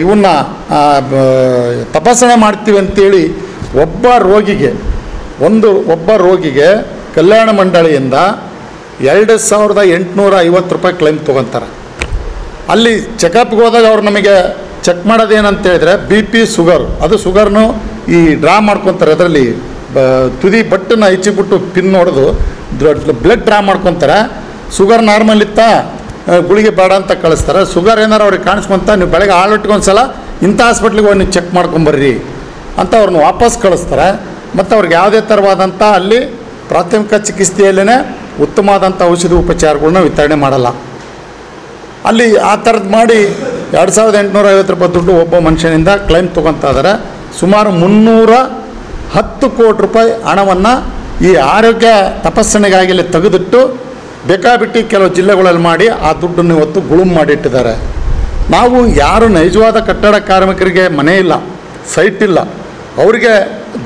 ಇವನ್ನ ತಪಾಸಣೆ ಮಾಡ್ತೀವಿ ಅಂತೇಳಿ ಒಬ್ಬ ರೋಗಿಗೆ ಕಲ್ಯಾಣ ಮಂಡಳಿಯಿಂದ 2,850 ರೂಪಾಯಿ ಕ್ಲೈಮ್ ತೊಗೊತಾರೆ. ಅಲ್ಲಿ ಚೆಕಪ್ಗೆ ಹೋದಾಗ ಅವ್ರು ನಮಗೆ ಚೆಕ್ ಮಾಡೋದೇನಂತೇಳಿದ್ರೆ BP, ಶುಗರ್, ಅದು ಶುಗರ್ನು ಈ ಡ್ರಾ ಮಾಡ್ಕೊತಾರೆ. ಅದರಲ್ಲಿ ತುದಿ ಬಟ್ಟನ್ನು ಹೆಚ್ಚಿಬಿಟ್ಟು ಪಿನ್ ಹೊಡೆದು ಬ್ಲಡ್ ಡ್ರಾ ಮಾಡ್ಕೊತಾರೆ. ಶುಗರ್ ನಾರ್ಮಲ್ ಇತ್ತಾ, ಗುಳಿಗೆ ಬೇಡ ಅಂತ ಕಳಿಸ್ತಾರೆ. ಶುಗರ್ ಏನಾರು ಅವ್ರಿಗೆ ಕಾಣಿಸ್ಕೊಂತ ನೀವು ಬೆಳಗ್ಗೆ ಹಾಲಿಟ್ಕೊಂಡು ಸಲ ಇಂಥ ಹಾಸ್ಪಿಟ್ಲಿಗೆ ಹೋಗಿ ನೀವು ಚೆಕ್ ಮಾಡ್ಕೊಂಬರ್ರಿ ಅಂತ ಅವ್ರನ್ನ ವಾಪಸ್ ಕಳಿಸ್ತಾರೆ. ಮತ್ತು ಅವ್ರಿಗೆ ಯಾವುದೇ ಥರವಾದಂಥ ಅಲ್ಲಿ ಪ್ರಾಥಮಿಕ ಚಿಕಿತ್ಸೆಯಲ್ಲೇ ಉತ್ತಮವಾದಂಥ ಔಷಧಿ ಉಪಚಾರಗಳನ್ನ ವಿತರಣೆ ಮಾಡಲ್ಲ. ಅಲ್ಲಿ ಆ ಥರದ್ದು ಮಾಡಿ 2,850 ರೂಪಾಯಿ ದುಡ್ಡು ಒಬ್ಬ ಮನುಷ್ಯನಿಂದ ಕ್ಲೈಮ್ ತೊಗೊತಾ ಇದ್ದಾರೆ. ಸುಮಾರು 310 ಕೋಟಿ ರೂಪಾಯಿ ಹಣವನ್ನು ಈ ಆರೋಗ್ಯ ತಪಾಸಣೆಗಾಗಿ ತೆಗೆದಿಟ್ಟು ಬೇಕಾಬಿಟ್ಟು ಕೆಲವು ಜಿಲ್ಲೆಗಳಲ್ಲಿ ಮಾಡಿ ಆ ದುಡ್ಡನ್ನು ಇವತ್ತು ಗುಳುಮ್ ಮಾಡಿಟ್ಟಿದ್ದಾರೆ. ನಾವು ಯಾರು ನೈಜವಾದ ಕಟ್ಟಡ ಕಾರ್ಮಿಕರಿಗೆ ಮನೆ ಇಲ್ಲ, ಸೈಟ್ ಇಲ್ಲ, ಅವರಿಗೆ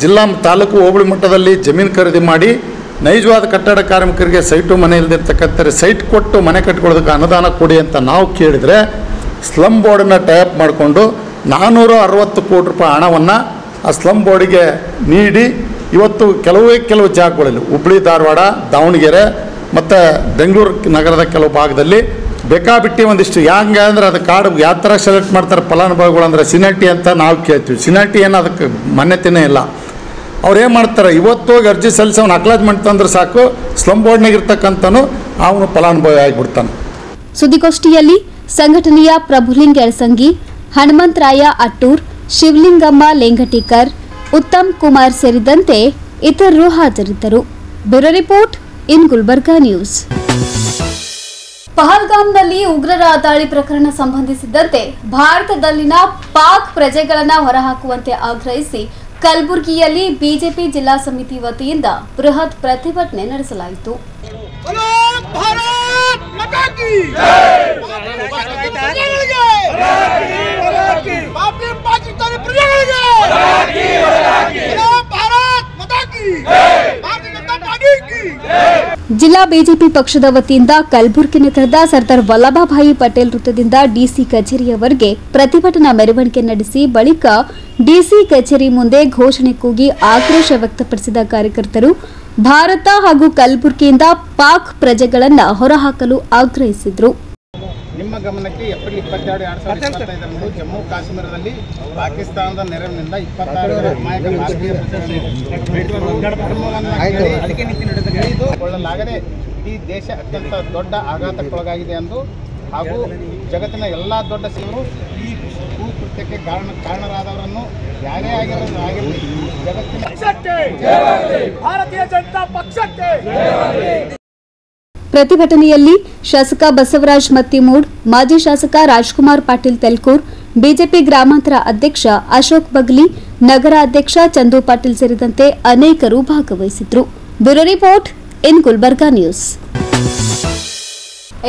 ಜಿಲ್ಲಾ ತಾಲೂಕು ಹೋಬಳಿ ಮಟ್ಟದಲ್ಲಿ ಜಮೀನು ಖರೀದಿ ಮಾಡಿ ನೈಜವಾದ ಕಟ್ಟಡ ಕಾರ್ಮಿಕರಿಗೆ ಸೈಟು ಮನೆ ಇಲ್ಲದಿರ್ತಕ್ಕಂಥ ಸೈಟ್ ಕೊಟ್ಟು ಮನೆ ಕಟ್ಕೊಳ್ಳೋದಕ್ಕೆ ಅನುದಾನ ಕೊಡಿ ಅಂತ ನಾವು ಕೇಳಿದರೆ ಸ್ಲಮ್ ಬೋರ್ಡನ್ನು ಟೈಪ್ ಮಾಡಿಕೊಂಡು 460 ಕೋಟಿ ರೂಪಾಯಿ ಹಣವನ್ನು ಆ ಸ್ಲಮ್ ಬೋರ್ಡಿಗೆ ನೀಡಿ ಇವತ್ತು ಕೆಲವು ಜಾಗಗಳಲ್ಲಿ ಹುಬ್ಬಳ್ಳಿ, ಧಾರವಾಡ, ದಾವಣಗೆರೆ ಮತ್ತು ಬೆಂಗಳೂರು ನಗರದ ಕೆಲವು ಭಾಗದಲ್ಲಿ ಬೇಕಾಬಿಟ್ಟಿ ಒಂದಿಷ್ಟು ಹೆಂಗೆ ಅಂದ್ರೆ ಅದು ಕಾರ್ಡ್ ಯಾವ ಥರ ಸೆಲೆಕ್ಟ್ ಮಾಡ್ತಾರೆ ಫಲಾನುಭವಿಗಳು ಅಂದರೆ ಸಿನಾಟಿ ಅಂತ ನಾವು ಕೇಳ್ತೀವಿ. ಸಿನಾಟಿ ಏನು ಅದಕ್ಕೆ ಮಾನ್ಯತೆಯೇ ಇಲ್ಲ. ಅವ್ರು ಏನು ಮಾಡ್ತಾರೆ, ಇವತ್ತು ಹೋಗಿ ಅರ್ಜಿ ಸಲ್ಲಿಸಿ ಅವ್ನು ಅಕ್ಲಾಜ್ಮೆಂಟ್ ತಂದ್ರೆ ಸಾಕು, ಸ್ಲಮ್ ಬೋರ್ಡ್ನಾಗಿರ್ತಕ್ಕಂಥನು ಅವನು ಫಲಾನುಭವಿ ಆಗಿಬಿಡ್ತಾನೆ. ಸುದ್ದಿಗೋಷ್ಠಿಯಲ್ಲಿ ಸಂಘಟನೆಯ ಪ್ರಭುಲಿಂಗ್ ಎಳಸಂಗಿ, ಹನುಮಂತರಾಯ ಅಟ್ಟೂರ್, ಶಿವಲಿಂಗಮ್ಮ ಲೆಂಗಟಿಕರ್, ಉತ್ತಮ್ ಕುಮಾರ್ ಸೇರಿದಂತೆ ಇತರರು ಹಾಜರಿದ್ದರು. Bureau report in Gulbarga news. ಪಹಲ್ಗಾಮ್ನಲ್ಲಿ ಉಗ್ರರ ದಾಳಿ ಪ್ರಕರಣ ಸಂಬಂಧಿಸಿದಂತೆ ಭಾರತದಲ್ಲಿನ ಪಾಕ್ ಪ್ರಜೆಗಳನ್ನು ಹೊರಹಾಕುವಂತೆ ಆಗ್ರಹಿಸಿ ಕಲಬುರಗಿಯಲ್ಲಿ ಬಿಜೆಪಿ ಜಿಲ್ಲಾ ಸಮಿತಿ ವತಿಯಿಂದ ಬೃಹತ್ ಪ್ರತಿಭಟನೆ ನಡೆಸಲಾಯಿತು. ಜಿಲ್ಲಾ ಬಿಜೆಪಿ ಪಕ್ಷದ ವತಿಯಿಂದ ಕಲಬುರಗಿ ನಗರದ ಸರ್ದಾರ್ ವಲ್ಲಭಭಾಯಿ ಪಟೇಲ್ ವೃತ್ತದಿಂದ ಡಿಸಿ ಕಚೇರಿಯವರೆಗೆ ಪ್ರತಿಭಟನಾ ಮೆರವಣಿಗೆ ನಡೆಸಿ ಬಳಿಕ ಡಿಸಿ ಕಚೇರಿ ಮುಂದೆ ಘೋಷಣೆ ಕೂಗಿ ಆಕ್ರೋಶ ವ್ಯಕ್ತಪಡಿಸಿದ ಕಾರ್ಯಕರ್ತರು ಭಾರತ ಹಾಗೂ ಕಲಬುರಗಿಯಿಂದ ಪಾಕ್ ಪ್ರಜೆಗಳನ್ನು ಹೊರಹಾಕಲು ಆಗ್ರಹಿಸಿದರು. ನಿಮ್ಮ ಗಮನಕ್ಕೆ ಏಪ್ರಿಲ್ 22, 2025 ಜಮ್ಮು ಕಾಶ್ಮೀರದಲ್ಲಿ ಪಾಕಿಸ್ತಾನದ ನೆರವಿನಿಂದ 26 ಅಮಾಯಕ ಭಾರತೀಯ ಕೊಳ್ಳಲಾಗದೆ ಈ ದೇಶ ಅತ್ಯಂತ ದೊಡ್ಡ ಆಘಾತಕ್ಕೊಳಗಾಗಿದೆ ಎಂದು ಹಾಗೂ ಜಗತ್ತಿನ ಎಲ್ಲ ದೊಡ್ಡ ಸಿಂಹರು ಈ ಕೃತ್ಯಕ್ಕೆ ಕಾರಣರಾದವರನ್ನು ಯಾರೇ ಆಗಿರಲಿ ಜಗತ್ತಿನ ಭಾರತೀಯ ಜನತಾ ಪಕ್ಷಕ್ಕೆ. ಪ್ರತಿಭಟನೆಯಲ್ಲಿ ಶಾಸಕ ಬಸವರಾಜ್ ಮತ್ತಿಮೂಡ್, ಮಾಜಿ ಶಾಸಕ ರಾಜ್ಕುಮಾರ್ ಪಾಟೀಲ್ ತೆಲ್ಕೂರ್, ಬಿಜೆಪಿ ಗ್ರಾಮಾಂತರ ಅಧ್ಯಕ್ಷ ಅಶೋಕ್ ಬಗ್ಲಿ, ನಗರ ಅಧ್ಯಕ್ಷ ಚಂದು ಪಾಟೀಲ್ ಸೇರಿದಂತೆ ಅನೇಕರು ಭಾಗವಹಿಸಿದ್ರು. Bureau report in Gulbarga news.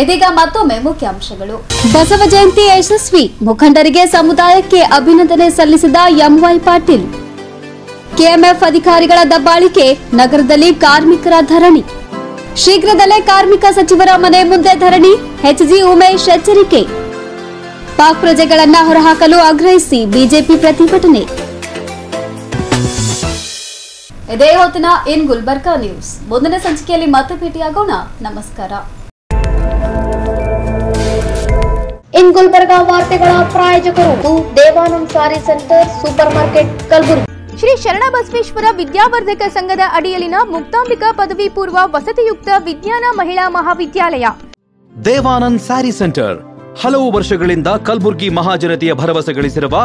ಇದೀಗ ಮತ್ತೊಮ್ಮೆ ಮುಖ್ಯಾಂಶಗಳು. ಬಸವ ಜಯಂತಿ ಯಶಸ್ವಿ, ಮುಖಂಡರಿಗೆ ಸಮುದಾಯಕ್ಕೆ ಅಭಿನಂದನೆ ಸಲ್ಲಿಸಿದ ಎಂವೈ ಪಾಟೀಲ್. ಕೆಎಂಎಫ್ ಅಧಿಕಾರಿಗಳ ದಬ್ಬಾಳಿಕೆ, ನಗರದಲ್ಲಿ ಕಾರ್ಮಿಕರ ಧರಣಿ. ಶೀಘ್ರದಲ್ಲೇ ಕಾರ್ಮಿಕ ಸಚಿವರ ಮನೆ ಮುಂದೆ ಧರಣಿ, ಎಚ್ಜಿ ಉಮೇಶ್ ಎಚ್ಚರಿಕೆ. ಪಾಕ್ ಪ್ರಜೆಗಳನ್ನು ಹೊರಹಾಕಲು ಆಗ್ರಹಿಸಿ ಬಿಜೆಪಿ ಪ್ರತಿಭಟನೆ. ಇದೇ ಹೊತ್ತಿನ ಇನ್ ಗುಲ್ಬರ್ಗಾ ನ್ಯೂಸ್. ಮುಂದಿನ ಸಂಚಿಕೆಯಲ್ಲಿ ಮತ್ತೆ ಭೇಟಿಯಾಗೋಣ. ನಮಸ್ಕಾರ. ಇನ್ ಗುಲ್ಬರ್ಗಾ ವಾರ್ತೆಗಳ ಪ್ರಾಯೋಜಕರು Devanand sari centre, supermarket, Kalaburagi. Shri Sharanabasaveshwara Vidyavardhaka ಸಂಘದ ಅಡಿಯಲ್ಲಿನ ಮುಕ್ತಾಂಬಿಕಾ ಪದವಿ ಪೂರ್ವ ವಸತಿಯುಕ್ತ ವಿಜ್ಞಾನ ಮಹಿಳಾ ಮಹಾವಿದ್ಯಾಲಯ. ದೇವಾನಂದ್ ಸ್ಯಾರಿ ಸೆಂಟರ್ ಹಲವು ವರ್ಷಗಳಿಂದ ಕಲಬುರ್ಗಿ ಮಹಾಜನತೆಯ ಭರವಸೆ ಗಳಿಸಿರುವ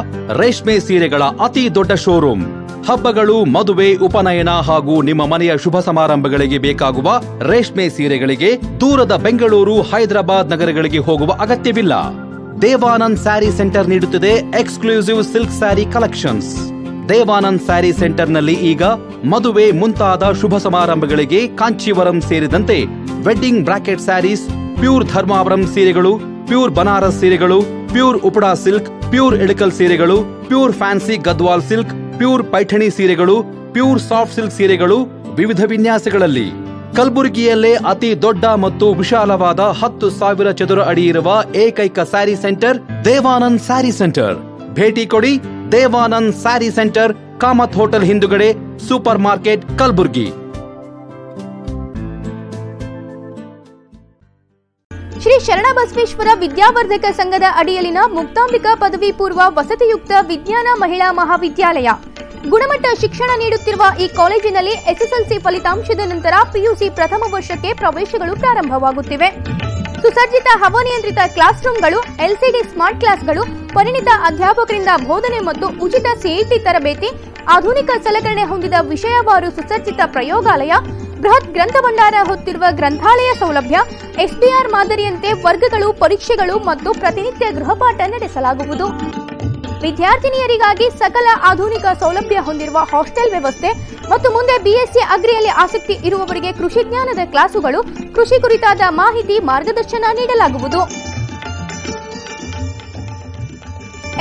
ರೇಷ್ಮೆ ಸೀರೆಗಳ ಅತಿ ದೊಡ್ಡ ಶೋರೂಮ್. ಹಬ್ಬಗಳು, ಮದುವೆ, ಉಪನಯನ ಹಾಗೂ ನಿಮ್ಮ ಮನೆಯ ಶುಭ ಸಮಾರಂಭಗಳಿಗೆ ಬೇಕಾಗುವ ರೇಷ್ಮೆ ಸೀರೆಗಳಿಗೆ ದೂರದ ಬೆಂಗಳೂರು, ಹೈದರಾಬಾದ್ ನಗರಗಳಿಗೆ ಹೋಗುವ ಅಗತ್ಯವಿಲ್ಲ. ದೇವಾನಂದ್ ಸ್ಯಾರಿ ಸೆಂಟರ್ ನೀಡುತ್ತಿದೆ exclusive silk sari collections. Devanand sari ಸೆಂಟರ್ನಲ್ಲಿ ಈಗ ಮದುವೆ ಮುಂತಾದ ಶುಭ ಸಮಾರಂಭಗಳಿಗೆ ಕಾಂಚೀವರಂ ಸೇರಿದಂತೆ wedding brocade saris, pure Dharmavaram ಸೀರೆಗಳು, ಪ್ಯೂರ್ ಬನಾರಸ್ ಸೀರೆಗಳು, pure Uppada silk, pure Ilkal ಸೀರೆಗಳು, pure fancy Gadwal silk, pure Paithani ಸೀರೆಗಳು, ಪ್ಯೂರ್ ಸಾಫ್ಟ್ ಸಿಲ್ಕ್ ಸೀರೆಗಳು ವಿವಿಧ ವಿನ್ಯಾಸಗಳಲ್ಲಿ. ಕಲಬುರಗಿಯಲ್ಲೇ ಅತಿ ದೊಡ್ಡ ಮತ್ತು ವಿಶಾಲವಾದ 10,000 ಚದುರ ಅಡಿ ಇರುವ ಏಕೈಕ ಸ್ಯಾರಿ ಸೆಂಟರ್ ದೇವಾನಂದ್ ಸ್ಯಾರಿ ಸೆಂಟರ್. ಭೇಟಿ ಕೊಡಿ. ದೇವಾನಂದ್ ಸ್ಯಾರಿ ಸೆಂಟರ್, ಕಾಮತ್ ಹೋಟೆಲ್ ಹಿಂದುಗಡೆ, ಸೂಪರ್ ಮಾರ್ಕೆಟ್, ಕಲಬುರಗಿ. ಶ್ರೀ ಶರಣಬಸವೇಶ್ವರ ವಿದ್ಯಾವರ್ಧಕ ಸಂಘದ ಅಡಿಯಲ್ಲಿನ ಮುಕ್ತಾಂಬಿಕಾ ಪದವಿ ಪೂರ್ವ ವಸತಿಯುಕ್ತ ವಿಜ್ಞಾನ ಮಹಿಳಾ ಮಹಾವಿದ್ಯಾಲಯ. ಗುಣಮಟ್ಟ ಶಿಕ್ಷಣ ನೀಡುತ್ತಿರುವ ಈ ಕಾಲೇಜಿನಲ್ಲಿ ಎಸ್ಎಸ್ಎಲ್ಸಿ ಫಲಿತಾಂಶದ ನಂತರ ಪಿಯುಸಿ ಪ್ರಥಮ ವರ್ಷಕ್ಕೆ ಪ್ರವೇಶಗಳು ಪ್ರಾರಂಭವಾಗುತ್ತಿವೆ. ಸುಸಜ್ಜಿತ ಹವಾನಿಯಂತ್ರಿತ ಕ್ಲಾಸ್ ರೂಮ್ಗಳು, ಎಲ್ಸಿಡಿ ಸ್ಮಾರ್ಟ್ ಕ್ಲಾಸ್ಗಳು, ಪರಿಣಿತ ಅಧ್ಯಾಪಕರಿಂದ ಬೋಧನೆ ಮತ್ತು ಉಚಿತ ಸಿಇಟಿ ತರಬೇತಿ, ಆಧುನಿಕ ಸಲಕರಣೆ ಹೊಂದಿದ ವಿಷಯವಾರು ಸುಸಜ್ಜಿತ ಪ್ರಯೋಗಾಲಯ, ಬೃಹತ್ ಗ್ರಂಥ ಭಂಡಾರ ಹೊತ್ತಿರುವ ಗ್ರಂಥಾಲಯ ಸೌಲಭ್ಯ, ಎಸ್ಡಿಆರ್ ಮಾದರಿಯಂತೆ ವರ್ಗಗಳು, ಪರೀಕ್ಷೆಗಳು ಮತ್ತು ಪ್ರತಿನಿತ್ಯ ಗೃಹಪಾಠ ನಡೆಸಲಾಗುವುದು. ವಿದ್ಯಾರ್ಥಿನಿಯರಿಗಾಗಿ ಸಕಲ ಆಧುನಿಕ ಸೌಲಭ್ಯ ಹೊಂದಿರುವ ಹಾಸ್ಟೆಲ್ ವ್ಯವಸ್ಥೆ ಮತ್ತು ಮುಂದೆ ಬಿಎಸ್ಸಿ ಅಗ್ರಿಯಲ್ಲಿ ಆಸಕ್ತಿ ಇರುವವರಿಗೆ ಕೃಷಿ ಜ್ಞಾನದ ಕ್ಲಾಸುಗಳು, ಕೃಷಿ ಕುರಿತಾದ ಮಾಹಿತಿ, ಮಾರ್ಗದರ್ಶನ ನೀಡಲಾಗುವುದು.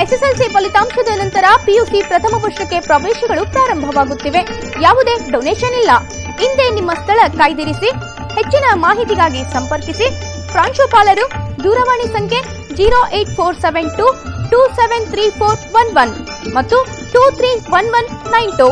ಎಸ್ಎಸ್ಎಲ್ಸಿ ಫಲಿತಾಂಶದ ನಂತರ ಪಿಯುಸಿ ಪ್ರಥಮ ವರ್ಷಕ್ಕೆ ಪ್ರವೇಶಗಳು ಪ್ರಾರಂಭವಾಗುತ್ತಿವೆ. ಯಾವುದೇ ಡೊನೇಷನ್ ಇಲ್ಲ. ಹಿಂದೆ ನಿಮ್ಮ ಸ್ಥಳ ಕಾಯ್ದಿರಿಸಿ. ಹೆಚ್ಚಿನ ಮಾಹಿತಿಗಾಗಿ ಸಂಪರ್ಕಿಸಿ. ಪ್ರಾಂಶುಪಾಲರು ದೂರವಾಣಿ ಸಂಖ್ಯೆ 08472273411 ಮತ್ತು 231192.